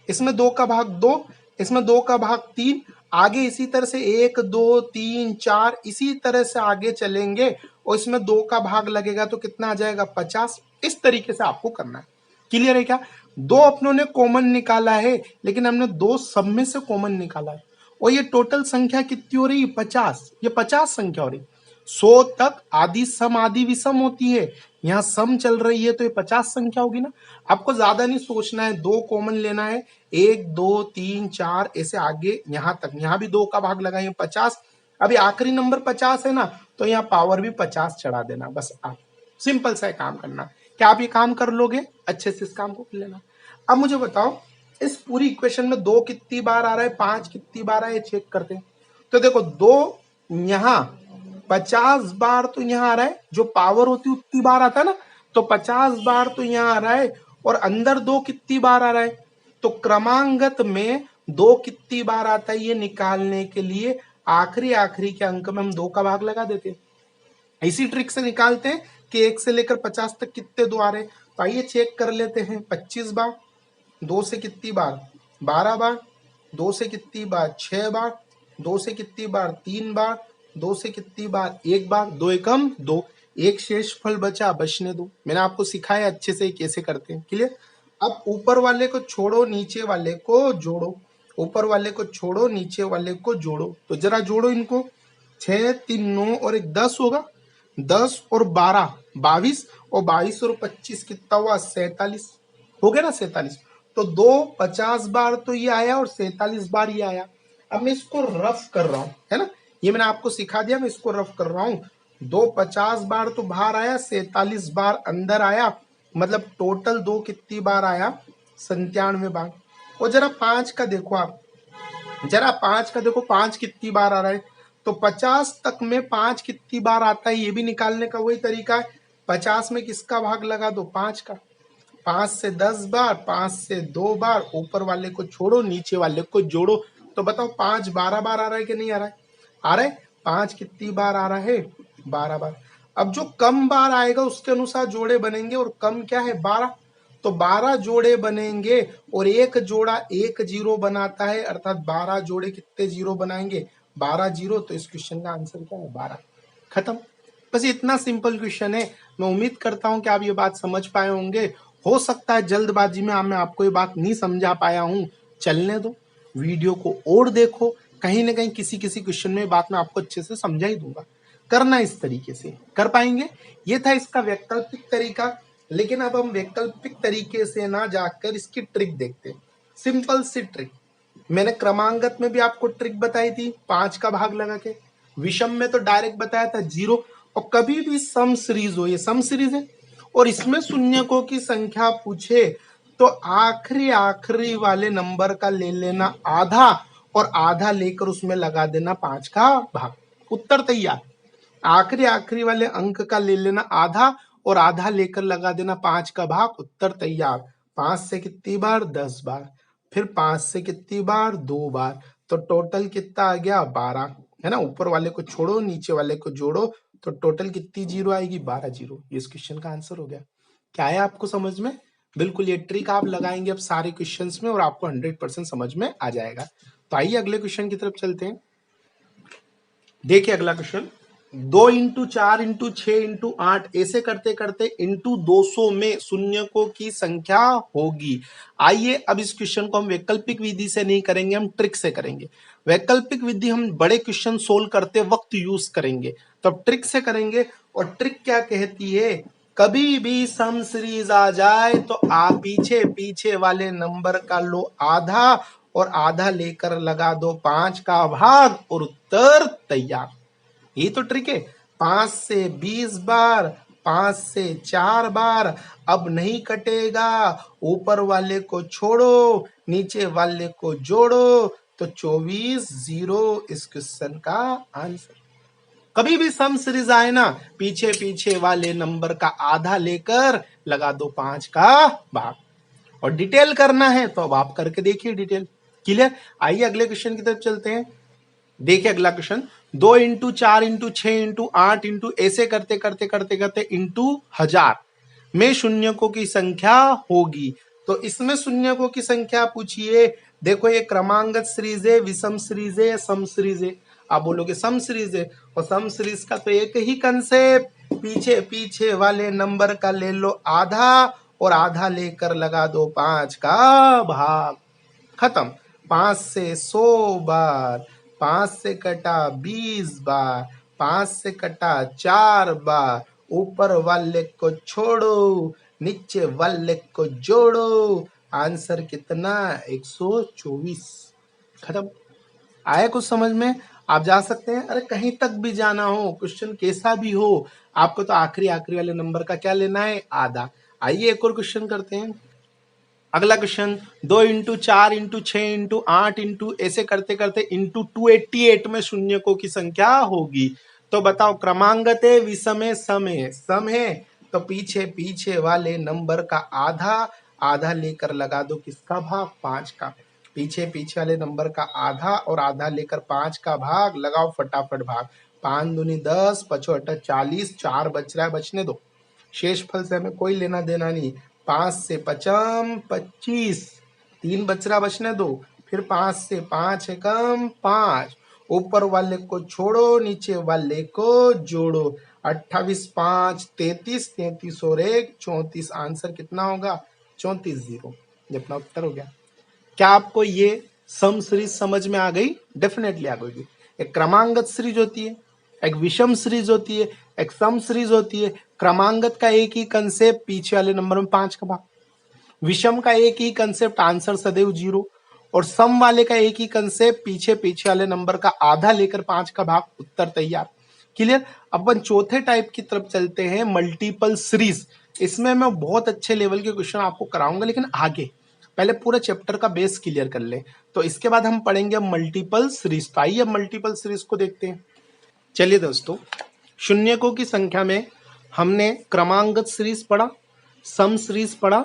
इसमें 2 का भाग 2, इसमें 2 का भाग 3, आगे इसी तरह से 1 2 3 4 इसी तरह से आगे चलेंगे, और इसमें 2 का भाग लगेगा तो कितना आ जाएगा 50। इस तरीके से आपको करना है। क्लियर है क्या? 2 अपनों ने कॉमन निकाला है, लेकिन हमने 2 सब में से कॉमन निकाला है, और ये टोटल संख्या कितनी हो रही है 50, ये 50 संख्या हो रही। 100 तक आदि सम आदि विषम होती है, यहाँ सम चल रही है तो ये 50 संख्या होगी ना। आपको ज्यादा नहीं सोचना है, 2 कॉमन लेना है, 1 2 3 4 ऐसे आगे यहां तक, यहां भी 2 का भाग लगाएंगे 50। अभी आखिरी नंबर 50 है ना, तो यहाँ पावर भी 50 चढ़ा देना, बस आप सिंपल सा काम करना। क्या आप ये काम कर लोगे? अच्छे से इस काम को कर लेना। अब मुझे बताओ, इस पूरी इक्वेशन में 2 कितनी बार आ रहा है, 5 कितनी बार आ रहा है, चेक करते हैं। तो देखो 2 यहां 50 बार तो यहां आ रहा है, जो पावर होती उतनी बार आता है ना, तो 50 बार तो यहां आ रहा है, और अंदर 2 कितनी बार आ रहा है, तो क्रमांगत में 2 कितनी बार आता है ये निकालने के लिए आखिरी आखिरी के अंक में हम 2 का भाग लगा देते हैं। इसी ट्रिक से निकालते हैं कि 1 से लेकर 50 तक कितने 2 आ रहे हैं। तो आइए चेक कर लेते हैं। 25 बार, 2 से कितनी बार 12 बार, 2 से कितनी बार 6 बार, 2 से कितनी बार 3 बार, 2 से कितनी बार 1 बार, 2 एकम 2, एक शेष फल बचा, बचने दो। मैंने आपको सिखाया अच्छे से कैसे करते हैं। क्लियर? अब ऊपर वाले को छोड़ो, नीचे वाले को जोड़ो, ऊपर वाले को छोड़ो, नीचे वाले को जोड़ो, तो जरा जोड़ो इनको। 6 3 9 और 1 10 होगा, 10 और 12 22, और 22 और 25 कितना हुआ 47, हो गया ना 47। तो 2 50 बार तो ये आया और 47 बार ये आया। अब मैं इसको रफ कर रहा हूं, है ना, ये मैंने आपको सिखा दिया, मैं इसको रफ कर रहा हूं। 2 50 बार तो बाहर आया, 47 बार अंदर आया, मतलब टोटल 2 कितनी बार आया 97 बार। और जरा 5 का देखो आप, जरा 5 का देखो 5 कितनी बार आ रहा है, तो 50 तक में 5 कितनी बार आता है ये भी निकालने का वही तरीका है। 50 में किसका भाग लगा दो 5 का, 5 से 10 बार, 5 से 2 बार, ऊपर वाले को छोड़ो, नीचे वाले को जोड़ो, तो बताओ 5 12 बार आ रहा है कि नहीं आ रहा है? आ रहा है। 5 कितनी बार आ रहा है 12 बार। अब जो कम बार आएगा उसके अनुसार जोड़े बनेंगे, और कम क्या है 12, तो 12 जोड़े बनेंगे, और एक जोड़ा एक जीरो बनाता है, अर्थात 12 जोड़े कितने जीरो बनाएंगे 12 जीरो। तो इस क्वेश्चन का आंसर क्या है 12। खत्म। बस इतना सिंपल क्वेश्चन है। मैं उम्मीद करता हूं कि आप ये बात समझ पाए होंगे। हो सकता है जल्दबाजी में मैं आपको ये बात नहीं समझा पाया हूं, चलने दो, वीडियो को और देखो, कहीं ना कहीं किसी किसी क्वेश्चन में बात मैं आपको अच्छे से समझा ही दूंगा। करना इस तरीके से कर पाएंगे। ये था इसका वैकल्पिक तरीका। लेकिन अब हम वैकल्पिक तरीके से ना जाकर इसकी ट्रिक देखते हैं। सिंपल सी ट्रिक, मैंने क्रमांगत में भी आपको ट्रिक बताई थी 5 का भाग लगा के, विषम में तो डायरेक्ट बताया था 0, और कभी भी सम सीरीज हो, ये सम सीरीज है, और इसमें शून्यकों की संख्या पूछे तो आखिरी आखिरी वाले नंबर का ले लेना आधा, और आधा लेकर उसमें लगा देना 5 का भाग, उत्तर तैयार। आखिरी आखिरी वाले अंक का ले लेना आधा, और आधा लेकर लगा देना 5 का भाग, उत्तर तैयार। 5 से कितनी बार 10 बार, फिर 5 से कितनी बार 2 बार, तो टोटल कितना आ गया 12, है ना। ऊपर वाले को छोड़ो, नीचे वाले को जोड़ो, तो टोटल कितनी जीरो आएगी 12 जीरो। ये इस क्वेश्चन का आंसर हो गया। क्या है आपको समझ में? बिल्कुल ये ट्रिक आप लगाएंगे अब सारे क्वेश्चंस में, और आपको 100% समझ में आ जाएगा। तो आइए अगले क्वेश्चन की तरफ चलते हैं। देखिए अगला क्वेश्चन, 2 इंटू 4 इंटू 6 इंटू 8 ऐसे करते करते इंटू 200 में शून्यकों की संख्या होगी। आइए अब इस क्वेश्चन को हम वैकल्पिक विधि से नहीं करेंगे, हम ट्रिक से करेंगे। वैकल्पिक विधि हम बड़े क्वेश्चन सोल्व करते वक्त यूज करेंगे, तो अब ट्रिक से करेंगे। और ट्रिक क्या कहती है, कभी भी सम सीरीज आ जाए तो आप पीछे पीछे वाले नंबर का लो आधा, और आधा लेकर लगा दो 5 का भाग, और उत्तर तैयार। ये तो ट्रिक है। 5 से 20 बार, 5 से 4 बार, अब नहीं कटेगा, ऊपर वाले को छोड़ो, नीचे वाले को जोड़ो, तो 24 जीरो इस क्वेश्चन का आंसर। कभी भी सम सीरीज आए ना, पीछे पीछे वाले नंबर का आधा लेकर लगा दो 5 का भाग। और डिटेल करना है तो अब आप करके देखिए डिटेल। क्लियर? आइए अगले क्वेश्चन की तरफ चलते हैं। देखिए अगला question, 2 into 4 into 6 into 8 into ऐसे करते करते करते करते इंटू 1000 में शून्यकों की संख्या होगी। तो इसमें शून्यकों की संख्या पूछिए। देखो ये क्रमांगत सीरीज है, विषम सीरीज है, सम सीरीज है। आप बोलोगे सम सीरीज है, और सम सीरीज का तो एक ही कंसेप्ट, पीछे पीछे वाले नंबर का ले लो आधा और आधा लेकर लगा दो 5 का भाग, खत्म। 5 से 100 बार, 5 से कटा 20 बार, 5 से कटा 4 बार, ऊपर वाले को छोड़ो, नीचे वाले को जोड़ो, आंसर कितना? 124। खत्म। आया कुछ समझ में? आप जा सकते हैं। अरे कहीं तक भी जाना हो, क्वेश्चन कैसा भी हो, आपको तो आखिरी आखिरी वाले नंबर का क्या लेना है? आधा। आइए एक और क्वेश्चन करते हैं। अगला question, 2 into 4 into 6 into 8 into ऐसे करते करते इंटू 288 में शून्यकों की संख्या होगी। तो बताओ क्रमांगत है, विषम है, सम है? सम है तो पीछे पीछे वाले नंबर का आधा, आधा लेकर लगा दो किसका भाग? 5 का। पीछे पीछे वाले नंबर का आधा और आधा लेकर 5 का भाग, लगाओ फटाफट भाग। 5 दूनी 10, 5 अट्ठा 40, 4 बच रहा है, बचने दो। शेष फल से हमें कोई लेना देना नहीं। 5 से 5 25, 3 बच रहा, बचने दो। फिर 5 से 5 एकम 5, ऊपर वाले को छोड़ो, नीचे वाले को जोड़ो। 28 5 33, 33 और 1 34। आंसर कितना होगा? 34 0। ये अपना उत्तर हो गया। क्या आपको ये सम सीरीज समझ में आ गई? डेफिनेटली आ गई। एक क्रमांगत सीरीज होती है, एक विषम सीरीज होती है, एक सम सीरीज होती है। क्रमांगत का एक ही कंसेप्ट, पीछे वाले नंबर में 5 का भाग। विषम का एक ही कंसेप्ट, आंसर सदैव 0। और सम वाले का एक ही कंसेप्ट, पीछे पीछे वाले नंबर का आधा लेकर 5 का भाग, उत्तर तैयार। क्लियर? अपन चौथे टाइप की तरफ चलते हैं, मल्टीपल सीरीज। इसमें मैं बहुत अच्छे लेवल के क्वेश्चन आपको कराऊंगा, लेकिन आगे पहले पूरा चैप्टर का बेस क्लियर कर ले, तो इसके बाद हम पढ़ेंगे मल्टीपल सीरीज। तो आइए मल्टीपल सीरीज को देखते हैं। चलिए दोस्तों, शून्यकों की संख्या में हमने क्रमांगत सीरीज पढ़ा, सम सीरीज पढ़ा,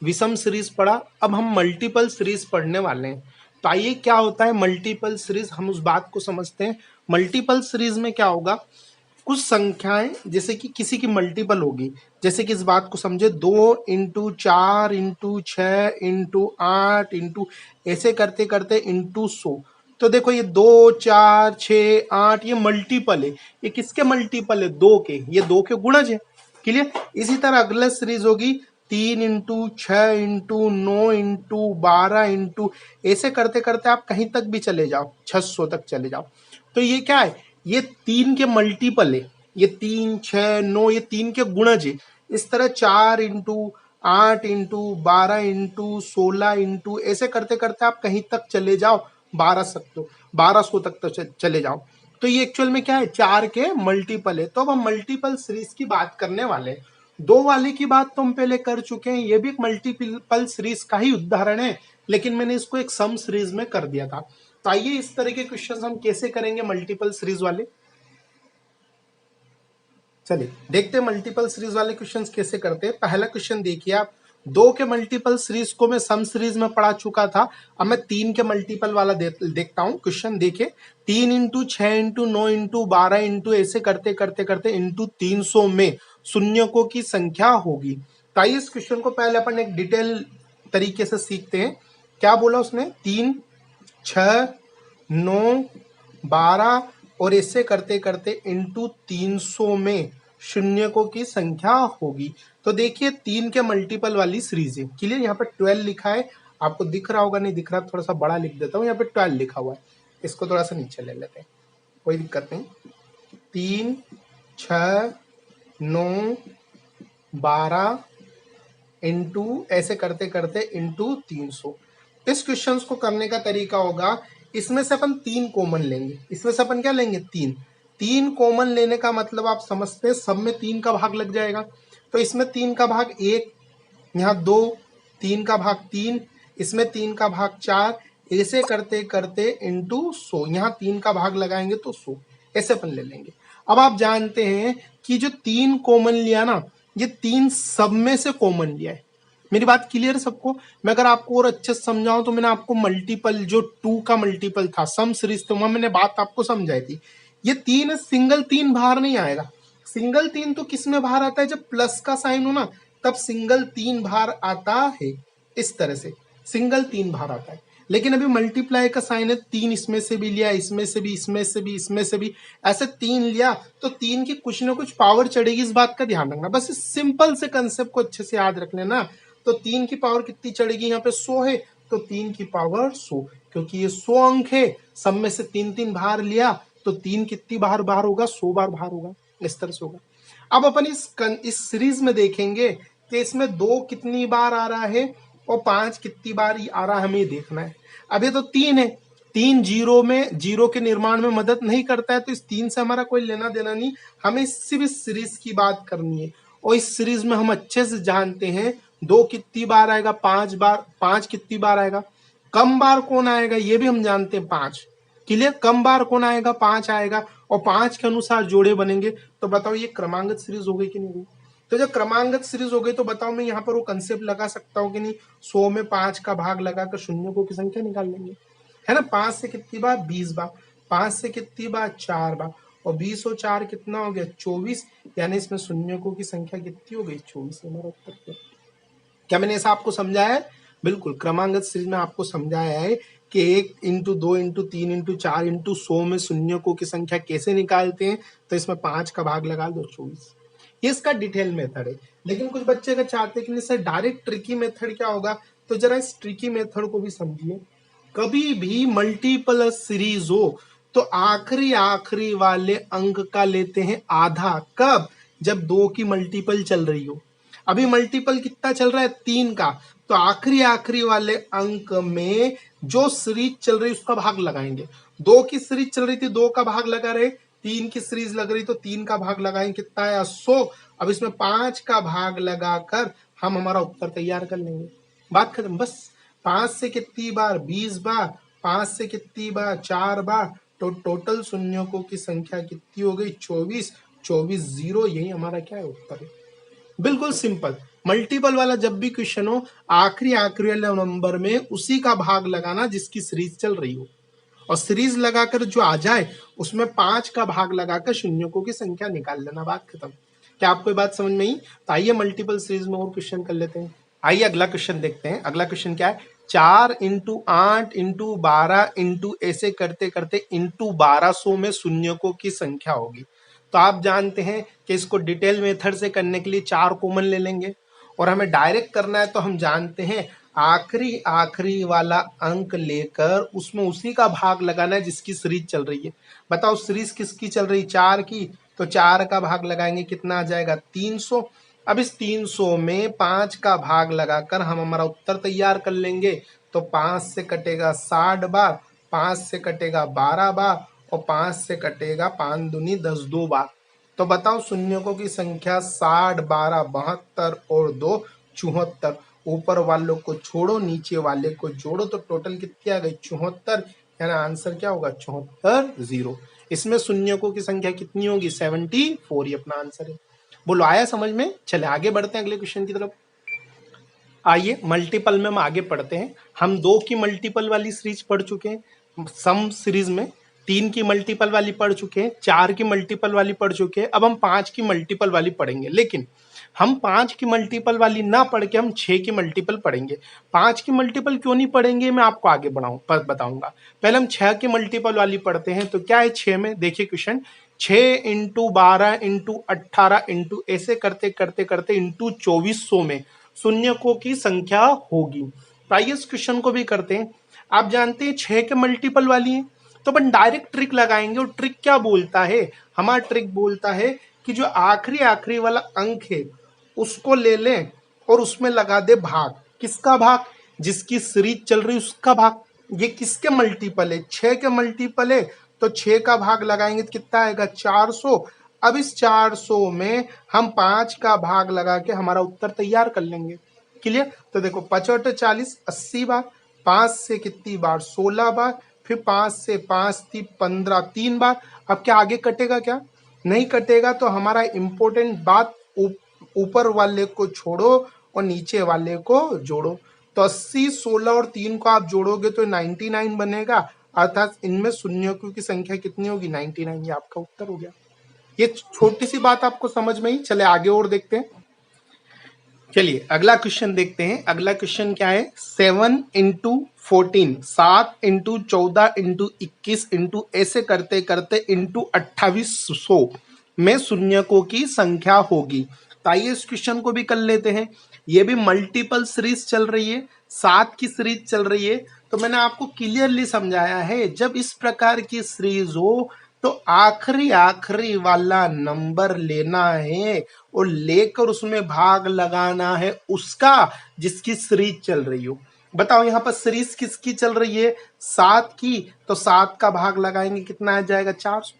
विषम सीरीज पढ़ा। अब हम मल्टीपल सीरीज पढ़ने वाले हैं। तो आइए क्या होता है मल्टीपल सीरीज, हम उस बात को समझते हैं। मल्टीपल सीरीज में क्या होगा, कुछ संख्याएं जैसे कि किसी की मल्टीपल होगी, जैसे कि इस बात को समझे, 2 इंटू 4 इंटू 6 इंटू 8 इंटू ऐसे करते करते इंटू 100। तो देखो ये 2 4 6 8 ये मल्टीपल है। ये किसके मल्टीपल है? 2 के। ये 2 के गुणज है। क्लियर? इसी तरह अगला सीरीज होगी 3 इंटू 6 इंटू 9 इंटू 12 इंटू ऐसे करते करते आप कहीं तक भी चले जाओ, 600 तक चले जाओ। तो ये क्या है? ये 3 के मल्टीपल है। ये 3 6 9 ये 3 के गुणज है। इस तरह 4 इंटू 8 इंटू 12 इंटू 16 इंटू ऐसे करते करते आप कहीं तक चले जाओ, 1200 तक तो चले जाओ। तो ये एक्चुअल में क्या है? 4 के मल्टीपल है। तो अब हम मल्टीपल सीरीज की बात करने वाले हैं। 2 वाले की बात तो हम पहले कर चुके हैं, ये भी एक मल्टीपल सीरीज का ही उदाहरण है, लेकिन मैंने इसको एक सम सीरीज में कर दिया था। तो आइए इस तरह के क्वेश्चन हम कैसे करेंगे मल्टीपल सीरीज वाले। चलिए देखते हैं मल्टीपल सीरीज वाले क्वेश्चंस कैसे करते हैं। पहला क्वेश्चन देखिए आप, 2 के मल्टीपल सीरीज को मैं सम सीरीज में पढ़ा चुका था। अब मैं 3 के मल्टीपल वाला देखता हूं। क्वेश्चन देखिए, 3 इंटू 6 इंटू 9 इंटू 12 इंटू ऐसे करते करते करते इंटू 300 में शून्यकों की संख्या होगी। तो आइए इस क्वेश्चन को पहले अपन एक डिटेल तरीके से सीखते हैं। क्या बोला उसने? 3 6 9 12 और ऐसे करते करते इंटू 300 में शून्यकों की संख्या होगी। तो देखिए 3 के मल्टीपल वाली सीरीज है। क्लियर? यहाँ पे 12 लिखा है, आपको दिख रहा होगा, नहीं दिख रहा, थोड़ा सा बड़ा लिख देता हूँ। यहाँ पे 12 लिखा हुआ है, इसको थोड़ा सा नीचे ले लेते हैं, कोई दिक्कत नहीं। 3 6 9 12 इंटू ऐसे करते करते इंटू 300। इस क्वेश्चन को करने का तरीका होगा, इसमें से अपन 3 कॉमन लेंगे। इसमें से अपन क्या लेंगे? 3 कॉमन लेने का मतलब आप समझते हैं, सब में 3 का भाग लग जाएगा। तो इसमें 3 का भाग 1, यहाँ 2, 3 का भाग 3, इसमें 3 का भाग 4, ऐसे करते करते इंटू 100। यहाँ 3 का भाग लगाएंगे तो 100, ऐसे अपन ले लेंगे। अब आप जानते हैं कि जो 3 कॉमन लिया ना, ये 3 सब में से कॉमन लिया है। मेरी बात क्लियर है सबको? मैं अगर आपको और अच्छे से समझाऊं तो मैंने आपको मल्टीपल जो 2 का मल्टीपल था सम सीरीज, तो वहां मैंने बात आपको समझाई थी। ये तीन सिंगल तीन बाहर नहीं आएगा। सिंगल तीन तो किस में बाहर आता है, जब प्लस का साइन हो ना तब सिंगल तीन बाहर आता है। इस तरह से सिंगल तीन बाहर आता है। लेकिन अभी मल्टीप्लाई का साइन है, तीन इसमें से भी लिया, इसमें से भी, इसमें से भी, इसमें से भी, ऐसे तीन लिया तो तीन की कुछ ना कुछ पावर चढ़ेगी, इस बात का ध्यान रखना। बस इस सिंपल से कंसेप्ट को अच्छे से याद रख लेना। तो तीन की पावर कितनी चढ़ेगी, यहाँ पे 100 है तो तीन की पावर 100, क्योंकि ये 100 अंक है, सब में से तीन तीन बाहर लिया तो तीन कितनी बार बाहर होगा, 100 बार बाहर होगा। इस तरह से होगा। अब अपन इस सीरीज में देखेंगे कि इसमें 2 कितनी बार आ रहा है और 5 कितनी बार आ रहा है, हमें देखना है। अब ये तो 3 है, 3 जीरो के निर्माण में मदद नहीं करता है, तो इस 3 से हमारा कोई लेना देना नहीं। हमें सिर्फ इस सीरीज की बात करनी है और इस सीरीज में हम अच्छे से जानते हैं 2 कितनी बार आएगा, 5 बार, 5 कितनी बार आएगा, कम बार कौन आएगा ये भी हम जानते हैं, 5। क्लियर, कम बार कौन आएगा, 5 आएगा और 5 के अनुसार जोड़े बनेंगे। तो बताओ ये क्रमांगत सीरीज हो गई कि नहीं हुई। तो जब क्रमांगत सीरीज हो गई तो बताओ मैं यहाँ पर वो कंसेप्ट लगा सकता हूँ कि नहीं, 100 में 5 का भाग लगाकर शून्यों की संख्या निकाल लेंगे, है ना। 5 से कितनी बार, 20 बार, 5 से कितनी बार, 4 बार, और 20 और 4 कितना हो गया, 24, यानी इसमें शून्यों की संख्या कितनी हो गई, 24 हमारा उत्तर। क्या मैंने ऐसा आपको समझाया है, बिल्कुल क्रमांगत सीरीज में आपको समझाया है कि 1 इंटू 2 इंटू 3 इंटू 4 इंटू 100 में शून्यों की संख्या कैसे निकालते हैं। तो इसमें 5 का भाग लगा दो, 24। ये इसका डिटेल मेथड है। लेकिन कुछ बच्चे अगर चाहते हैं कि सर डायरेक्ट ट्रिकी मेथड क्या होगा, तो जरा इस ट्रिकी मेथड को भी समझिए। कभी भी मल्टीपल सीरीज हो तो आखिरी वाले अंक का लेते हैं आधा। कब, जब 2 की मल्टीपल चल रही हो। अभी मल्टीपल कितना चल रहा है, 3 का, तो आखिरी वाले अंक में जो सीरीज चल रही है उसका भाग लगाएंगे। 2 की सीरीज चल रही थी, 2 का भाग लगा रहे, 3 की सीरीज लग रही तो 3 का भाग लगाएंगे, कितना आया, 100। अब इसमें 5 का भाग लगाकर हम हमारा उत्तर तैयार कर लेंगे, बात खत्म। बस 5 से कितनी बार, 20 बार, 5 से कितनी बार, 4 बार, तो टोटल शून्यों की संख्या कितनी हो गई, 24। 24 जीरो, यही हमारा क्या है, उत्तर है। बिल्कुल सिंपल। मल्टीपल वाला जब भी क्वेश्चन हो, आखिरी वाले नंबर में उसी का भाग लगाना जिसकी सीरीज चल रही हो, और सीरीज लगाकर जो आ जाए उसमें 5 का भाग लगाकर शून्यों की संख्या निकाल लेना, बात खत्म। क्या आपको ये बात समझ में आई। तो आइए मल्टीपल सीरीज में और क्वेश्चन कर लेते हैं। आइए अगला क्वेश्चन देखते हैं। अगला क्वेश्चन क्या है, 4 इंटू 8 इंटू 12 इंटू ऐसे करते करते इंटू 1200 में शून्यों की संख्या होगी। तो आप जानते हैं कि इसको डिटेल मेथड से करने के लिए 4 कॉमन ले लेंगे, और हमें डायरेक्ट करना है तो हम जानते हैं आखिरी वाला अंक लेकर उसमें उसी का भाग लगाना है जिसकी सीरीज चल रही है। बताओ सीरीज किसकी चल रही, 4 की, तो 4 का भाग लगाएंगे, कितना आ जाएगा, 300। अब इस 300 में 5 का भाग लगाकर हम हमारा उत्तर तैयार कर लेंगे। तो 5 से कटेगा 60 बार, 5 से कटेगा 12 बार, और 5 से कटेगा 5 दूनी 10, 2 बार। तो बताओ शून्यों की संख्या 60, 12, 72 और 2 74। ऊपर वालों को छोड़ो, नीचे वाले को जोड़ो, तो टोटल कितनी आ गई, 74। यानी आंसर क्या होगा, 74 जीरो। इसमें शून्यों की संख्या कितनी होगी, 74, ये अपना आंसर है। बोलो आया समझ में। चले आगे बढ़ते हैं अगले क्वेश्चन की तरफ। आइए मल्टीपल में हम आगे पढ़ते हैं। हम 2 की मल्टीपल वाली सीरीज पढ़ चुके हैं, सम सीरीज में 3 की मल्टीपल वाली पढ़ चुके हैं, 4 की मल्टीपल वाली पढ़ चुके हैं। अब हम 5 की मल्टीपल वाली पढ़ेंगे, लेकिन हम 5 की मल्टीपल वाली ना पढ़ के हम 6 की मल्टीपल पढ़ेंगे। 5 की मल्टीपल क्यों नहीं पढ़ेंगे, मैं आपको आगे बताऊंगा। पहले हम 6 की मल्टीपल वाली पढ़ते हैं। तो क्या है 6 में, देखिए क्वेश्चन, 6 इंटू 12 इंटू 18 इंटू ऐसे करते करते करते इंटू 2400 में शून्यों की संख्या होगी। तो आइए इस क्वेश्चन को भी करते हैं। आप जानते हैं 6 के मल्टीपल वाली है, तो अपन डायरेक्ट ट्रिक लगाएंगे। और ट्रिक क्या बोलता है, हमारा ट्रिक बोलता है कि जो आखिरी वाला अंक है उसको ले लें और उसमें लगा दे भाग। किसका भाग, जिसकी सीरीज चल रही उसका भाग। ये किसके मल्टीपल है, 6 के मल्टीपल है, तो 6 का भाग लगाएंगे तो कितना आएगा, 400। अब इस 400 में हम 5 का भाग लगा के हमारा उत्तर तैयार कर लेंगे। क्लियर। तो देखो 55 40 80 बार, 5 से कितनी बार, 16 बार, फिर 5 से 5 थी 15, 3 बार। अब क्या आगे कटेगा, क्या नहीं कटेगा। तो हमारा इंपॉर्टेंट बात, ऊपर वाले को छोड़ो और नीचे वाले को जोड़ो। तो 80, 16 और 3 को आप जोड़ोगे तो 99 बनेगा। अर्थात इनमें शून्यों की संख्या कितनी होगी 99। ये आपका उत्तर हो गया। ये छोटी सी बात आपको समझ में ही। चले आगे और देखते हैं। चलिए अगला क्वेश्चन देखते हैं। अगला क्वेश्चन क्या है, 7 × 14, 7 × 14 × 21 ऐसे करते करते इंटू 2800 में शून्यकों की संख्या होगी। तो आइए इस क्वेश्चन को भी कर लेते हैं। ये भी मल्टीपल सीरीज चल रही है, 7 की सीरीज चल रही है। तो मैंने आपको क्लियरली समझाया है, जब इस प्रकार की सीरीज हो तो आखिरी आखिरी वाला नंबर लेना है और लेकर उसमें भाग लगाना है उसका जिसकी सीरीज चल रही हो। बताओ यहाँ पर सीरीज किसकी चल रही है, 7 की। तो 7 का भाग लगाएंगे, कितना आ जाएगा 400।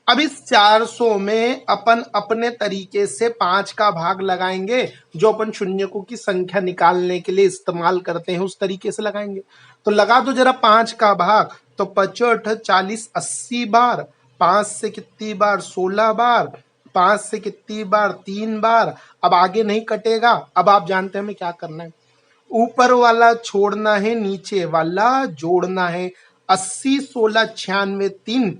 अब इस 400 में अपन अपने तरीके से 5 का भाग लगाएंगे, जो अपन शून्यकों की संख्या निकालने के लिए इस्तेमाल करते हैं उस तरीके से लगाएंगे। तो लगा दो जरा 5 का भाग। तो 55 40 80 बार, 5 से कितनी बार 16 बार, 5 से कितनी बार 3 बार। अब आगे नहीं कटेगा। अब आप जानते हैं हमें क्या करना है, ऊपर वाला छोड़ना है, नीचे वाला जोड़ना है। 80 16 96 3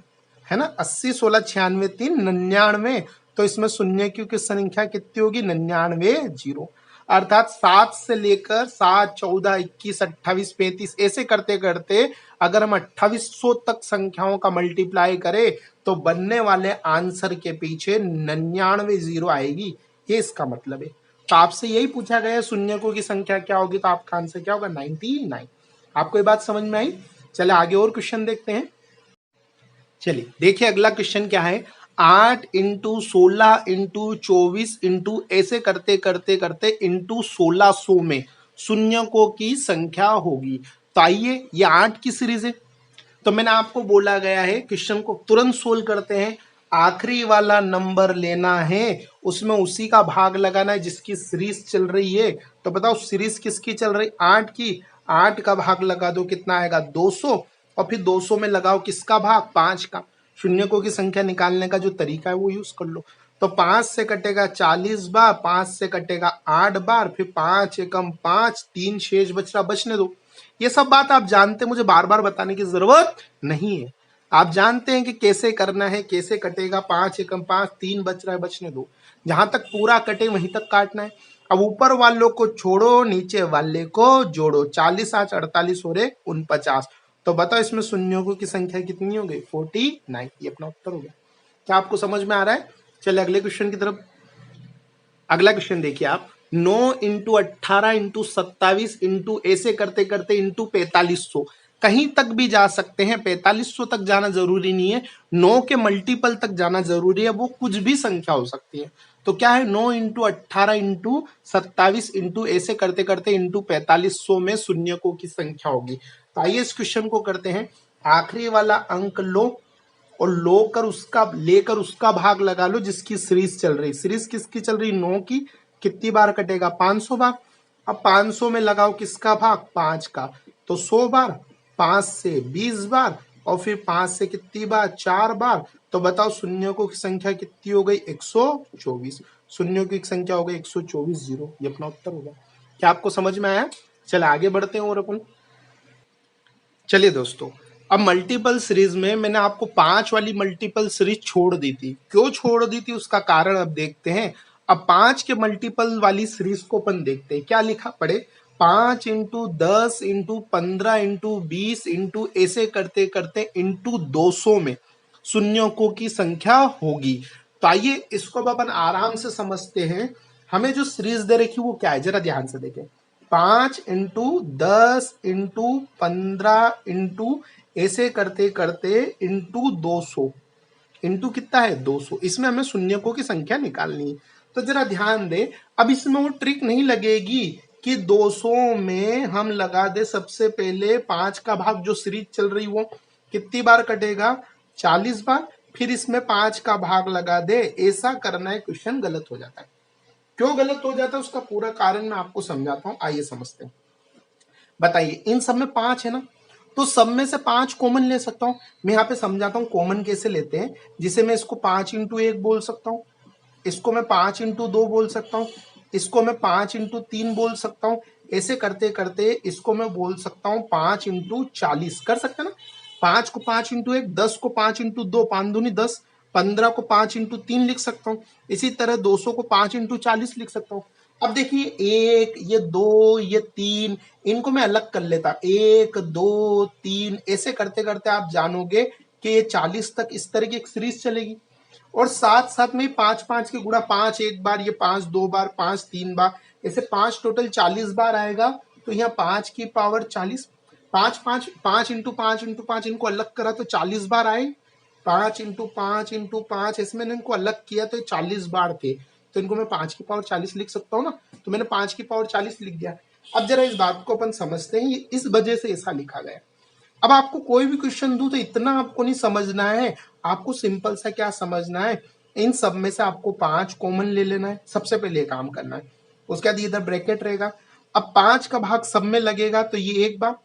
है ना, 80 16 96 3 99। तो इसमें शून्य की संख्या कितनी होगी 99 जीरो। अर्थात 7 से लेकर 7 14 21 28 35 ऐसे करते करते अगर हम 2800 तक संख्याओं का मल्टीप्लाई करें तो बनने वाले आंसर के पीछे 99 जीरो आएगी। ये इसका मतलब है। तो आपसे यही पूछा गया है शून्यकों की संख्या क्या होगी, तो आपका आंसर क्या होगा 99। आपको ये बात समझ में आई। चले आगे और क्वेश्चन देखते हैं। चलिए देखिए अगला क्वेश्चन क्या है, 8 × 16 × 24 इंटू ऐसे करते करते करते इंटू 1600 में शून्यकों की संख्या होगी। तो आइए ये 8 की सीरीज है। तो मैंने आपको बोला गया है क्वेश्चन को तुरंत सोल्व करते हैं। आखिरी वाला नंबर लेना है, उसमें उसी का भाग लगाना है जिसकी सीरीज चल रही है। तो बताओ सीरीज किसकी चल रही, 8 की। 8 का भाग लगा दो, कितना आएगा 200। और फिर 200 में लगाओ किसका भाग, 5 का। शून्यकों की संख्या निकालने का जो तरीका है वो यूज कर लो। तो 5 से कटेगा 40 बार, 5 से कटेगा 8 बार, फिर 5 एकम 5, 3 शेष बच रहा, बचने दो। ये सब बात आप जानते हैं, मुझे बार बार बताने की जरूरत नहीं है। आप जानते हैं कि कैसे करना है, कैसे कटेगा। 5 एकम 5, 3 बच रहा है, बचने दो। जहां तक पूरा कटे वहीं तक काटना है। अब ऊपर वालों को छोड़ो, नीचे वाले को जोड़ो। 40 8 48 हो रहे 49। तो बताओ इसमें शून्यों की संख्या कितनी हो गई 49। ये अपना उत्तर हो गया। क्या आपको समझ में आ रहा है। चलिए अगले क्वेश्चन की तरफ। अगला क्वेश्चन देखिए आप, 9 × 18 × 27 इंटू ऐसे करते करते इंटू 4500। कहीं तक भी जा सकते हैं, 4500 तक जाना जरूरी नहीं है, 9 के मल्टीपल तक जाना जरूरी है। वो कुछ भी संख्या हो सकती है। तो क्या है, 9 × 18 × 27 इंटू ऐसे करते करते इंटू 4500 में शून्यकों की संख्या होगी। तो आइए इस क्वेश्चन को करते हैं। आखिरी वाला अंक लो और लेकर उसका भाग लगा लो जिसकी सीरीज चल रही। सीरीज किसकी चल रही, 9 की। कितनी बार कटेगा 500 बार। अब 500 में लगाओ किसका भाग, 5 का। तो 100 बार, 5 से 20 बार, और फिर 5 से कितनी बार 4 बार। तो बताओ शून्यों की संख्या कितनी हो गई 124। शून्यों की संख्या हो गई 124 जीरो। ये अपना उत्तर होगा। क्या आपको समझ में आया। चले आगे बढ़ते हैं और अपन। चलिए दोस्तों, अब मल्टीपल सीरीज में मैंने आपको 5 वाली मल्टीपल सीरीज छोड़ दी थी। क्यों छोड़ दी थी उसका कारण अब देखते हैं। अब 5 के मल्टीपल वाली सीरीज को अपन देखते हैं। क्या लिखा पड़े, 5 × 10 × 15 × 20 इंटू ऐसे करते करते इंटू 200 में शून्यों की संख्या होगी। तो आइए इसको अपन आराम से समझते हैं। हमें जो सीरीज दे रखी वो क्या है, जरा ध्यान से देखें। 5 × 10 × 15 इंटू ऐसे करते करते इंटू 200 इंटू कितना है 200। इसमें हमें शून्यकों की संख्या निकालनी है। तो जरा ध्यान दे, अब इसमें वो ट्रिक नहीं लगेगी कि 200 में हम लगा दे सबसे पहले 5 का भाग, जो सीरीज चल रही वो कितनी बार कटेगा 40 बार, फिर इसमें 5 का भाग लगा दे। ऐसा करना है, क्वेश्चन गलत हो जाता है। क्यों गलत हो जाता है उसका पूरा कारण मैं आपको समझाता हूं। आइए समझते हैं। बताइए, इन सब में 5 है ना, तो सब में से 5 कॉमन ले सकता हूं। मैं यहाँ पे समझाता हूँ कॉमन कैसे लेते हैं। जिसे मैं इसको 5 × 1 बोल सकता हूँ, इसको मैं 5 × 2 बोल सकता हूँ, इसको मैं 5 × 3 बोल सकता हूँ। ऐसे करते करते इसको मैं बोल सकता हूँ 5 × 40 कर सकते ना। 5 को 5 इंटू 1, 10 को 5 इंटू 2, 5 दूनी 10, 15 को 5 इंटू 3 लिख सकता हूँ। इसी तरह 200 को 5 इंटू 40 लिख सकता हूँ। अब देखिए 1, ये 2, ये 3, इनको मैं अलग कर लेता, 1, 2, 3, ऐसे करते करते आप जानोगे कि ये 40 तक इस तरह की एक सीरीज चलेगी। और साथ साथ में 5 5 के गुणा, 5 एक बार, ये 5 दो बार, 5 तीन बार, ऐसे 5 टोटल 40 बार आएगा। तो यहाँ 5 की पावर 40, 5 5 5 इंटू 5 इंटू 5, इनको अलग करा तो 40 बार आए। 5 इंटू 5 इंटू 5, इसमें इनको अलग किया तो 40 बार थे, तो इनको मैं 5 की पावर 40 लिख सकता हूँ ना। तो मैंने 5 की पावर 40 लिख दिया। अब जरा इस बात को अपन समझते हैं, ये इस वजह से ऐसा लिखा गया। अब आपको कोई भी क्वेश्चन दूं तो इतना आपको नहीं समझना है, आपको सिंपल सा क्या समझना है, इन सब में से आपको 5 कॉमन ले लेना है, सबसे पहले काम करना है। उसके बाद इधर ब्रैकेट रहेगा। अब 5 का भाग सब में लगेगा तो ये एक बार,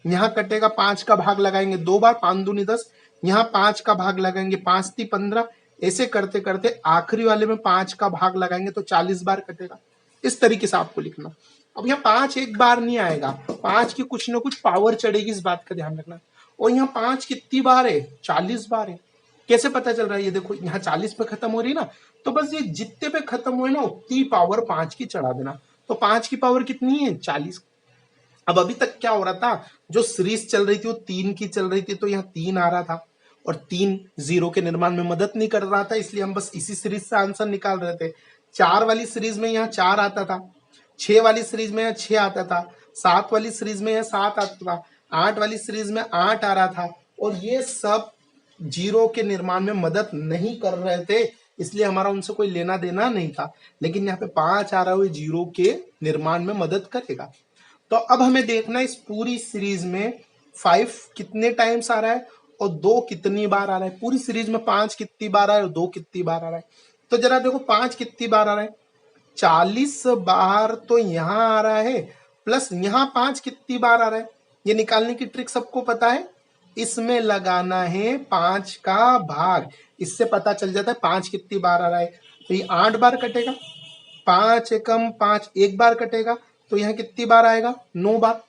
यहाँ कटेगा 5 का भाग लगाएंगे 2 बार, 5 दूनी 10, यहाँ 5 का भाग लगाएंगे 5 ती 15, ऐसे करते करते आखिरी वाले में 5 का भाग लगाएंगे तो 40 बार कटेगा। इस तरीके से आपको लिखना। अब यहाँ 5 एक बार नहीं आएगा, 5 की कुछ ना कुछ पावर चढ़ेगी, इस बात का ध्यान रखना। और यहाँ 5 कितनी बार है, 40 बार है। कैसे पता चल रहा है, ये देखो यहाँ 40 पे खत्म हो रही है ना, तो बस ये जितने पे खत्म हुए ना उतनी पावर 5 की चढ़ा देना। तो 5 की पावर कितनी है, 40। अब अभी तक क्या हो रहा था, जो सीरीज चल रही थी वो 3 की चल रही थी, तो यहाँ 3 आ रहा था और 3 जीरो के निर्माण में मदद नहीं कर रहा था, इसलिए हम बस इसी सीरीज से आंसर निकाल रहे थे। 4 वाली सीरीज में यहाँ 4 आता था, 6 वाली सीरीज में यहाँ 6 आता था, 7 वाली सीरीज में यहाँ 7 आता था, 8 वाली सीरीज में 8 आ रहा था, और ये सब जीरो के निर्माण में मदद नहीं कर रहे थे, इसलिए हमारा उनसे कोई लेना देना नहीं था। लेकिन यहाँ पे 5 आ रहा है, जीरो के निर्माण में मदद करेगा। तो अब हमें देखना है इस पूरी सीरीज में 5 कितने टाइम्स आ रहा है और 2 कितनी बार आ रहा है। पूरी सीरीज में 5 कितनी बार आ रहा है और 2 कितनी बार आ रहा है। तो जरा देखो 5 कितनी बार आ रहा है, 40 बार तो यहां आ रहा है, प्लस यहां 5 कितनी बार आ रहा है। ये निकालने की ट्रिक सबको पता है, इसमें लगाना है 5 का भाग, इससे पता चल जाता है 5 कितनी बार आ रहा है। तो ये 8 बार कटेगा, 5 एकम 5 एक बार कटेगा, तो यहाँ कितनी बार आएगा, 9 बार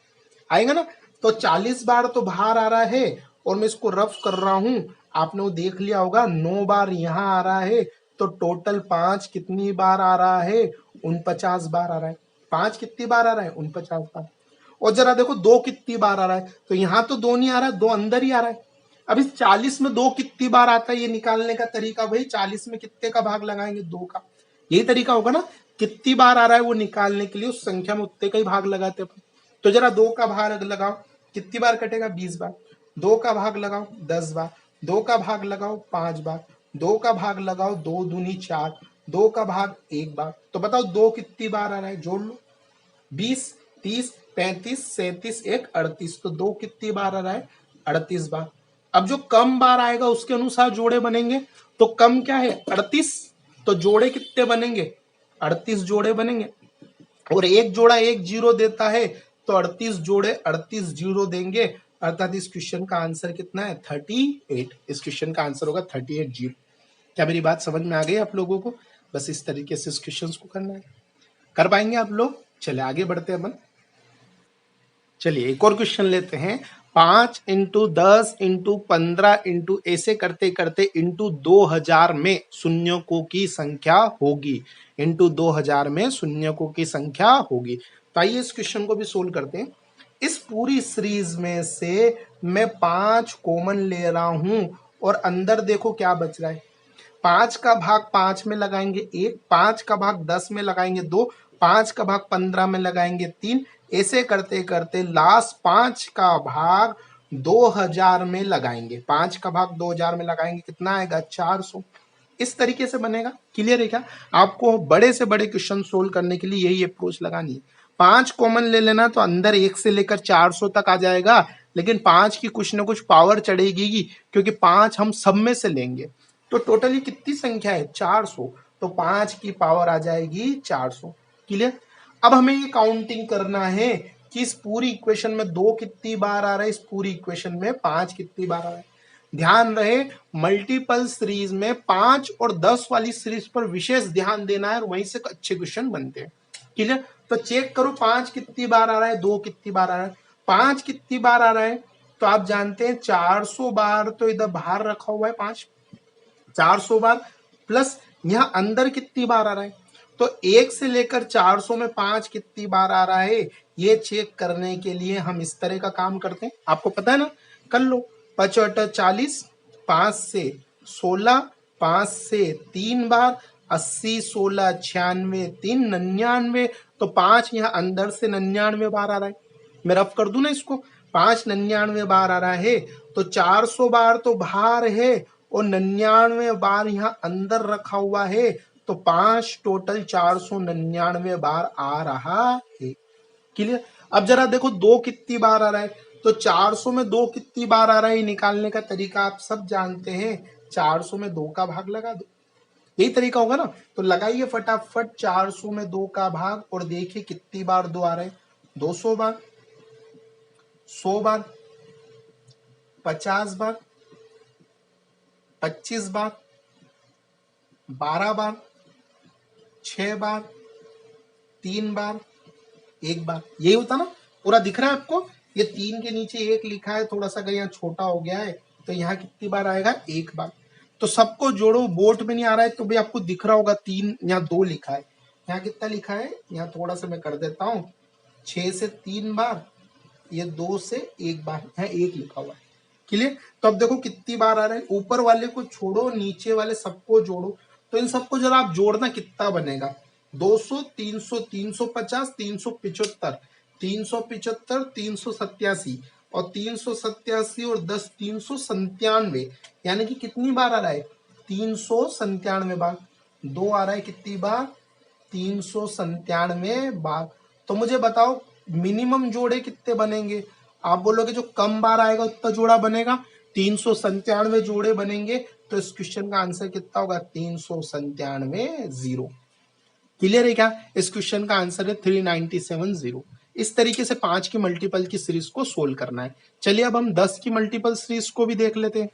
आएगा ना। तो 40 बार तो बाहर आ रहा है, और मैं इसको रफ कर रहा हूं, आपने वो देख लिया होगा, 9 बार यहाँ आ रहा है, तो टोटल 5 कितनी बार आ रहा है, 49 बार आ रहा है। 5 कितनी बार आ रहा है, 49 बार। और जरा देखो 2 कितनी बार आ रहा है, तो यहाँ तो 2 नहीं आ रहा है, 2 अंदर ही आ रहा है। अब इस 40 में 2 कितनी बार आता है, ये निकालने का तरीका भाई 40 में कितने का भाग लगाएंगे, 2 का। यही तरीका होगा ना, कितनी बार आ रहा है वो निकालने के लिए उस संख्या में उतने का ही भाग लगाते हैं। तो जरा 2 का भाग लगाओ, कितनी बार कटेगा, 20 बार। 2 का भाग लगाओ 10 बार, 2 का भाग लगाओ 5 बार, 2 का भाग लगाओ 2 दूनी 4, 2 का भाग 1 बार। तो बताओ 2 कितनी बार आ रहा है, जोड़ लो, 20, 30, 35, 37, 1, 38। तो 2 कितनी बार आ रहा है, 38 बार। अब जो कम बार आएगा उसके अनुसार जोड़े बनेंगे, तो कम क्या है, 38, तो जोड़े कितने बनेंगे, 38 जोड़े बनेंगे। और एक जोड़ा एक जीरो देता है, तो 38 जोड़े 38 जीरो देंगे, अर्थात इस क्वेश्चन का आंसर कितना है, 38। इस क्वेश्चन का आंसर होगा 38 जीरो। क्या मेरी बात समझ में आ गई आप लोगों को? बस इस तरीके से इस क्वेश्चन को करना है, कर पाएंगे आप लोग। चले आगे बढ़ते हैं अपन। चलिए एक और क्वेश्चन लेते हैं। 5 इंटू 10 इंटू 15 इंटू ऐसे करते करते इंटू 2000 में शून्यकों की संख्या होगी। इंटू 2000 में शून्यकों की संख्या होगी। तो आइए इस क्वेश्चन को भी सोल्व करते हैं। इस पूरी सीरीज में से मैं 5 कॉमन ले रहा हूं, और अंदर देखो क्या बच रहा है। 5 का भाग 5 में लगाएंगे 1, 5 का भाग 10 में लगाएंगे 2, 5 का भाग 15 में लगाएंगे 3, ऐसे करते करते लास्ट 5 का भाग 2000 में लगाएंगे। 5 का भाग 2000 में लगाएंगे, कितना आएगा, 400। इस तरीके से बनेगा। क्लियर है क्या? आपको बड़े से बड़े क्वेश्चन सोल्व करने के लिए यही अप्रोच लगानी है। 5 कॉमन ले लेना, तो अंदर 1 से लेकर 400 तक आ जाएगा, लेकिन 5 की कुछ ना कुछ पावर चढ़ेगी, क्योंकि 5 हम सब में से लेंगे। तो टोटली कितनी संख्या है, 400, तो 5 की पावर आ जाएगी 400। क्लियर? अब हमें ये काउंटिंग करना है कि इस पूरी इक्वेशन में 2 कितनी बार आ रहा है, इस पूरी इक्वेशन में 5 कितनी बार आ रहा है। ध्यान रहे, मल्टीपल सीरीज में 5 और 10 वाली सीरीज पर विशेष ध्यान देना है, और वहीं से अच्छे क्वेश्चन बनते हैं। क्लियर? तो चेक करो 5 कितनी बार आ रहा है, 2 कितनी बार आ रहा है। 5 कितनी बार आ रहा है, तो तो आप जानते हैं 400 बार तो इधर बाहर रखा हुआ है 5, 400 बार प्लस यहाँ अंदर कितनी बार आ रहा है, तो 1 से लेकर 400 में 5 कितनी बार आ रहा है, ये चेक करने के लिए हम इस तरह का काम करते हैं। आपको पता है ना, कर लो। 5 40, 5 से 16, 5 से 3 बार, 80 16 96 3 99, तो 5 यहाँ अंदर से 99 बार आ रहा है। मैं रफ कर दूं ना इसको, 5 99 बार आ रहा है, तो 400 बार तो बाहर है और 99 बार यहाँ अंदर रखा हुआ है, तो 5 टोटल 499 बार आ रहा है। क्लियर। अब जरा देखो 2 कितनी बार आ रहा है, तो 400 में 2 कितनी बार आ रहा है, निकालने का तरीका आप सब जानते हैं। 400 में 2 का भाग लगा दो, यही तरीका होगा ना। तो लगाइए फटाफट 400 में 2 का भाग और देखिए कितनी बार 2 आ रहे हैं। 200 बार, 100 बार, 50 बार, 25 बार, 12 बार, 6 बार, 3 बार, 1 बार। यही होता ना, पूरा दिख रहा है आपको। ये 3 के नीचे 1 लिखा है, थोड़ा सा अगर यहाँ छोटा हो गया है तो यहाँ कितनी बार आएगा, 1 बार। तो सबको जोड़ो, बोर्ड में नहीं आ रहा है तो भी आपको दिख रहा होगा 3, यहाँ 2 लिखा है, यहाँ कितना लिखा है, यहाँ थोड़ा सा मैं कर देता हूँ, 6 से 3 बार, ये 2 से 1 बार, यहाँ 1 लिखा हुआ है। क्लियर। तो अब देखो कितनी बार आ रहा है, ऊपर वाले को छोड़ो, नीचे वाले सबको जोड़ो। तो इन सबको जरा आप जोड़ना, कितना बनेगा, 200 300 350 375, 375 387 और 387 और 10 397, यानी कि कितनी बार आ रहा है, 397 बार। 2 आ रहा है कितनी बार, 397 बार। तो मुझे बताओ मिनिमम जोड़े कितने बनेंगे। आप बोलोगे जो कम बार आएगा उतना जोड़ा बनेगा, 397 जोड़े बनेंगे। तो इस क्वेश्चन का आंसर कितना होगा, 397 जीरो। क्लियर है क्या। इस क्वेश्चन का आंसर है 397 जीरो। इस तरीके से 5 की मल्टीपल की सीरीज को सोल्व करना है। चलिए अब हम 10 की मल्टीपल सीरीज को भी देख लेते हैं।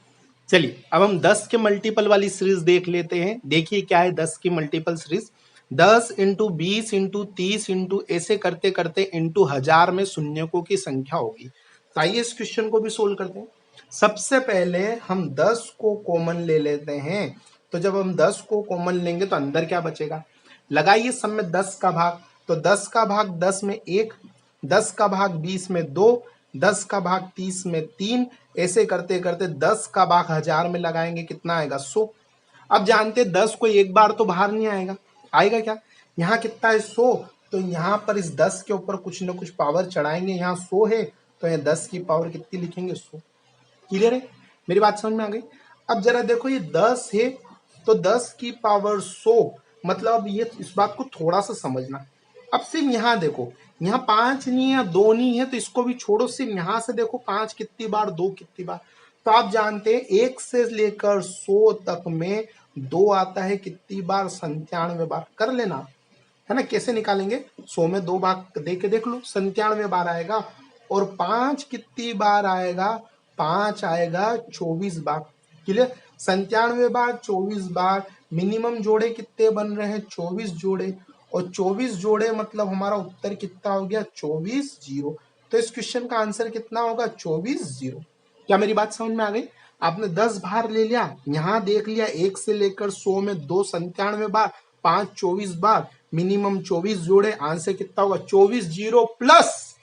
चलिए अब हम 10 के मल्टीपल वाली सीरीज देख लेते हैं। देखिए क्या है 10 की multiple series, 10 into 20 into 30 into ऐसे करते करते इंटू 1000 में शून्यकों की संख्या होगी। तो आइए इस क्वेश्चन को भी सोल्व करते हैं। सबसे पहले हम 10 को कॉमन ले लेते हैं। तो जब हम 10 को कॉमन लेंगे तो अंदर क्या बचेगा, लगाइए सब में 10 का भाग। तो 10 का भाग 10 में 1, 10 का भाग 20 में 2, 10 का भाग 30 में 3, ऐसे करते करते 10 का भाग 1000 में लगाएंगे, कितना आएगा, 100। अब जानते 10 को एक बार तो बाहर नहीं आएगा, आएगा क्या, यहाँ कितना है, 100। तो यहाँ पर इस 10 के ऊपर कुछ ना कुछ पावर चढ़ाएंगे, यहाँ 100 है तो यहाँ 10 की पावर कितनी लिखेंगे, 100। क्लियर है, मेरी बात समझ में आ गई। अब जरा देखो ये 10 है तो 10 की पावर 100, मतलब ये इस बात को थोड़ा सा समझना। अब सिर्फ यहाँ देखो, यहाँ 5 नहीं है, 2 नहीं है, तो इसको भी छोड़ो, सिर्फ यहाँ से देखो 5 कितनी बार, 2 कितनी बार। तो आप जानते हैं 1 से लेकर 100 तक में 2 आता है कितनी बार, 97 बार। कर लेना है ना, कैसे निकालेंगे, 100 में 2 भाग दे के देख लो, 97 बार आएगा। और 5 कितनी बार आएगा, 5 आएगा 24 बार। क्लियर, 97 बार 24 बार। मिनिमम जोड़े कितने बन रहे हैं, 24 जोड़े, और 24 जोड़े मतलब हमारा उत्तर कितना हो गया, 24 जीरो। तो इस क्वेश्चन का आंसर कितना होगा, 24 जीरो। क्या मेरी बात समझ में आ गई। आपने 10 बार ले लिया, यहाँ देख लिया 1 से लेकर 100 में 2 97 बार, 5 24 बार, मिनिमम 24 जोड़े, आंसर कितना होगा, 24 जीरो प्लस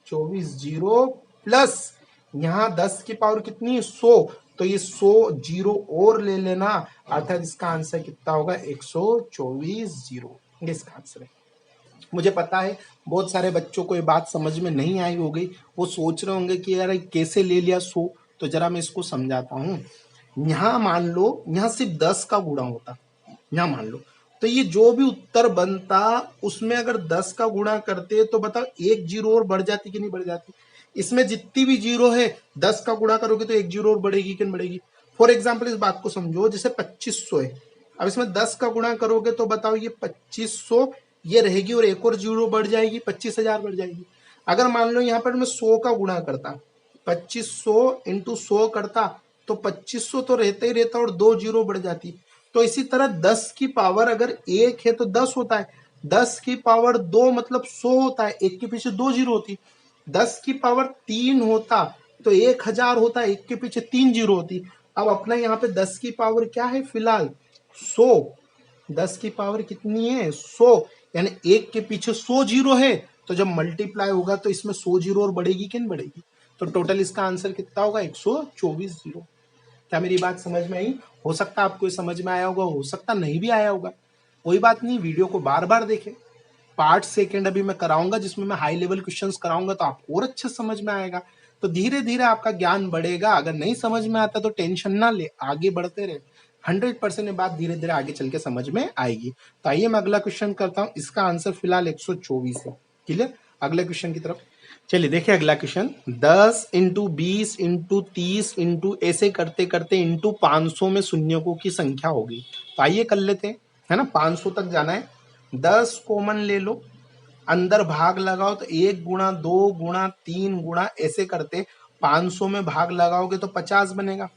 24 जीरो प्लस यहाँ 10 की पावर कितनी है, 100। तो ये 100 जीरो और ले लेना, अर्थात इसका आंसर कितना होगा, 124 जीरो। ये इसका आंसर है। मुझे पता है बहुत सारे बच्चों को ये बात समझ में नहीं आई होगी, वो सोच रहे होंगे कि यार कैसे ले लिया 100। तो जरा मैं इसको समझाता हूँ। यहाँ मान लो यहाँ सिर्फ 10 का गुणा होता, यहाँ मान लो, तो ये जो भी उत्तर बनता उसमें अगर 10 का गुणा करते तो बताओ 1 जीरो और बढ़ जाती कि नहीं बढ़ जाती। इसमें जितनी भी जीरो है 10 का गुणा करोगे तो 1 जीरो और बढ़ेगी कि नहीं बढ़ेगी। फॉर एग्जाम्पल इस बात को समझो, जैसे 2500 है, अब इसमें 10 का गुणा करोगे तो बताओ ये 2500 ये रहेगी और एक और जीरो बढ़ जाएगी, 25,000 बढ़ जाएगी। अगर मान लो यहाँ पर मैं 100 का गुणा करता, 2500 इंटू 100 करता, तो 2500 तो रहता ही रहता और 2 जीरो बढ़ जाती। तो इसी तरह 10 की पावर अगर 1 है तो 10 होता है, 10 की पावर 2 मतलब 100 होता है, 1 के पीछे 2 जीरो होती। 10 की पावर 3 होता तो 1000 होता, एक के पीछे 3 जीरो होती। अब अपना यहाँ पे 10 की पावर क्या है फिलहाल 100, 10 की पावर कितनी है 100, यानी एक के पीछे 100 जीरो है। तो जब मल्टीप्लाई होगा तो इसमें 100 जीरो और बढ़ेगी कि नहीं बढ़ेगी, तो टोटल इसका आंसर कितना होगा 124 जीरो। क्या मेरी बात समझ में आई? हो सकता है आपको समझ में आया होगा, हो सकता नहीं भी आया होगा, कोई बात नहीं, वीडियो को बार बार देखें। पार्ट सेकंड अभी मैं कराऊंगा जिसमें मैं हाई लेवल क्वेश्चंस कराऊंगा, तो आपको और अच्छे समझ में आएगा। तो धीरे धीरे आपका ज्ञान बढ़ेगा। अगर नहीं समझ में आता तो टेंशन ना ले, आगे बढ़ते रहे। 100% ये बात धीरे धीरे आगे चल के समझ में आएगी। तो आइए मैं अगला क्वेश्चन करता हूँ। इसका आंसर फिलहाल 124 है। क्लियर? अगले क्वेश्चन की तरफ चलिए। देखिए अगला क्वेश्चन, 10 इंटू 20 इंटू 30 इंटू ऐसे करते करते इंटू 500 में शून्यकों की संख्या होगी। तो आइए कर लेते हैं, है ना, 500 तक जाना है। 10 कॉमन ले लो, अंदर भाग लगाओ, तो 1 गुणा 2 गुणा 3 गुणा ऐसे करते 500 में भाग लगाओगे तो 50 बनेगा।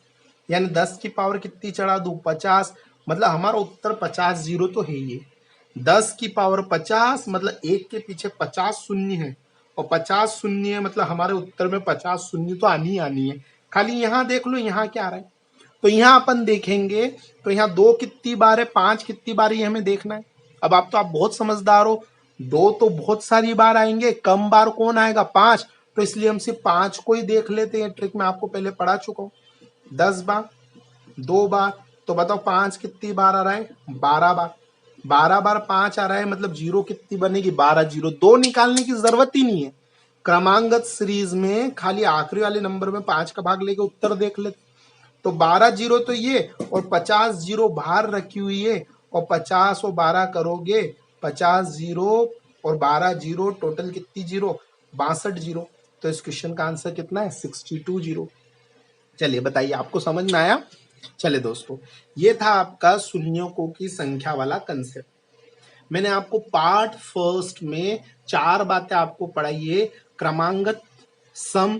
यानी 10 की पावर कितनी चढ़ा दूं 50, मतलब हमारा उत्तर 50 जीरो तो है ही। 10 की पावर 50 मतलब एक के पीछे 50 शून्य है, और 50 शून्य है मतलब हमारे उत्तर में 50 शून्य तो आनी ही आनी है। खाली यहाँ देख लो यहाँ क्या आ रहा है। तो यहाँ अपन देखेंगे तो यहाँ 2 कितनी बार है, 5 कितनी बार, ये हमें देखना है। अब आप तो आप बहुत समझदार हो, 2 तो बहुत सारी बार आएंगे, कम बार कौन आएगा 5, तो इसलिए हम सिर्फ 5 को ही देख लेते हैं। ट्रिक मैं आपको पहले पढ़ा चुका हूँ। 10 बार, 2 बार, तो बताओ 5 कितनी बार आ रहा है 12 बार। 12 बार 5 आ रहा है मतलब जीरो कितनी बनेगी 12 जीरो। 2 निकालने की जरूरत ही नहीं है। क्रमांगत सीरीज में खाली आखिरी वाले नंबर में 5 का भाग लेके उत्तर देख लेते। तो 12 जीरो तो ये, और 50 जीरो बाहर रखी हुई है, और 50 और 12 करोगे 50 जीरो और 12 जीरो, टोटल कितनी जीरो 62 जीरो। तो इस क्वेश्चन का आंसर कितना है 62 जीरो। चलिए बताइए आपको समझ में आया? चलिए दोस्तों, ये था आपका शून्यों की संख्या वाला कंसेप्ट। मैंने आपको पार्ट फर्स्ट में 4 बातें आपको पढ़ाई है। क्रमांगत, सम,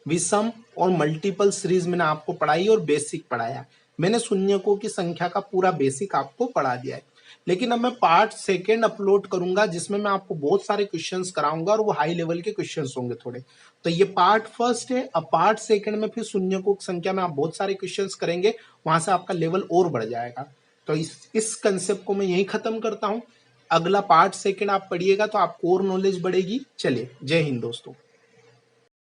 विषम और मल्टीपल सीरीज मैंने आपको पढ़ाई और बेसिक पढ़ाया। मैंने शून्यकों की संख्या का पूरा बेसिक आपको पढ़ा दिया है। लेकिन अब मैं पार्ट सेकेंड अपलोड करूंगा जिसमें मैं आपको बहुत सारे क्वेश्चंस कराऊंगा, और वो हाई लेवल के क्वेश्चंस होंगे थोड़े। तो ये पार्ट फर्स्ट है। अब पार्ट सेकेंड में फिर शून्यकों की संख्या में आप बहुत सारे क्वेश्चंस करेंगे, वहां से आपका लेवल और बढ़ जाएगा। तो इस कंसेप्ट को मैं यही खत्म करता हूं। अगला पार्ट सेकेंड आप पढ़िएगा तो आपको और नॉलेज बढ़ेगी। चलिए, जय हिंद दोस्तों।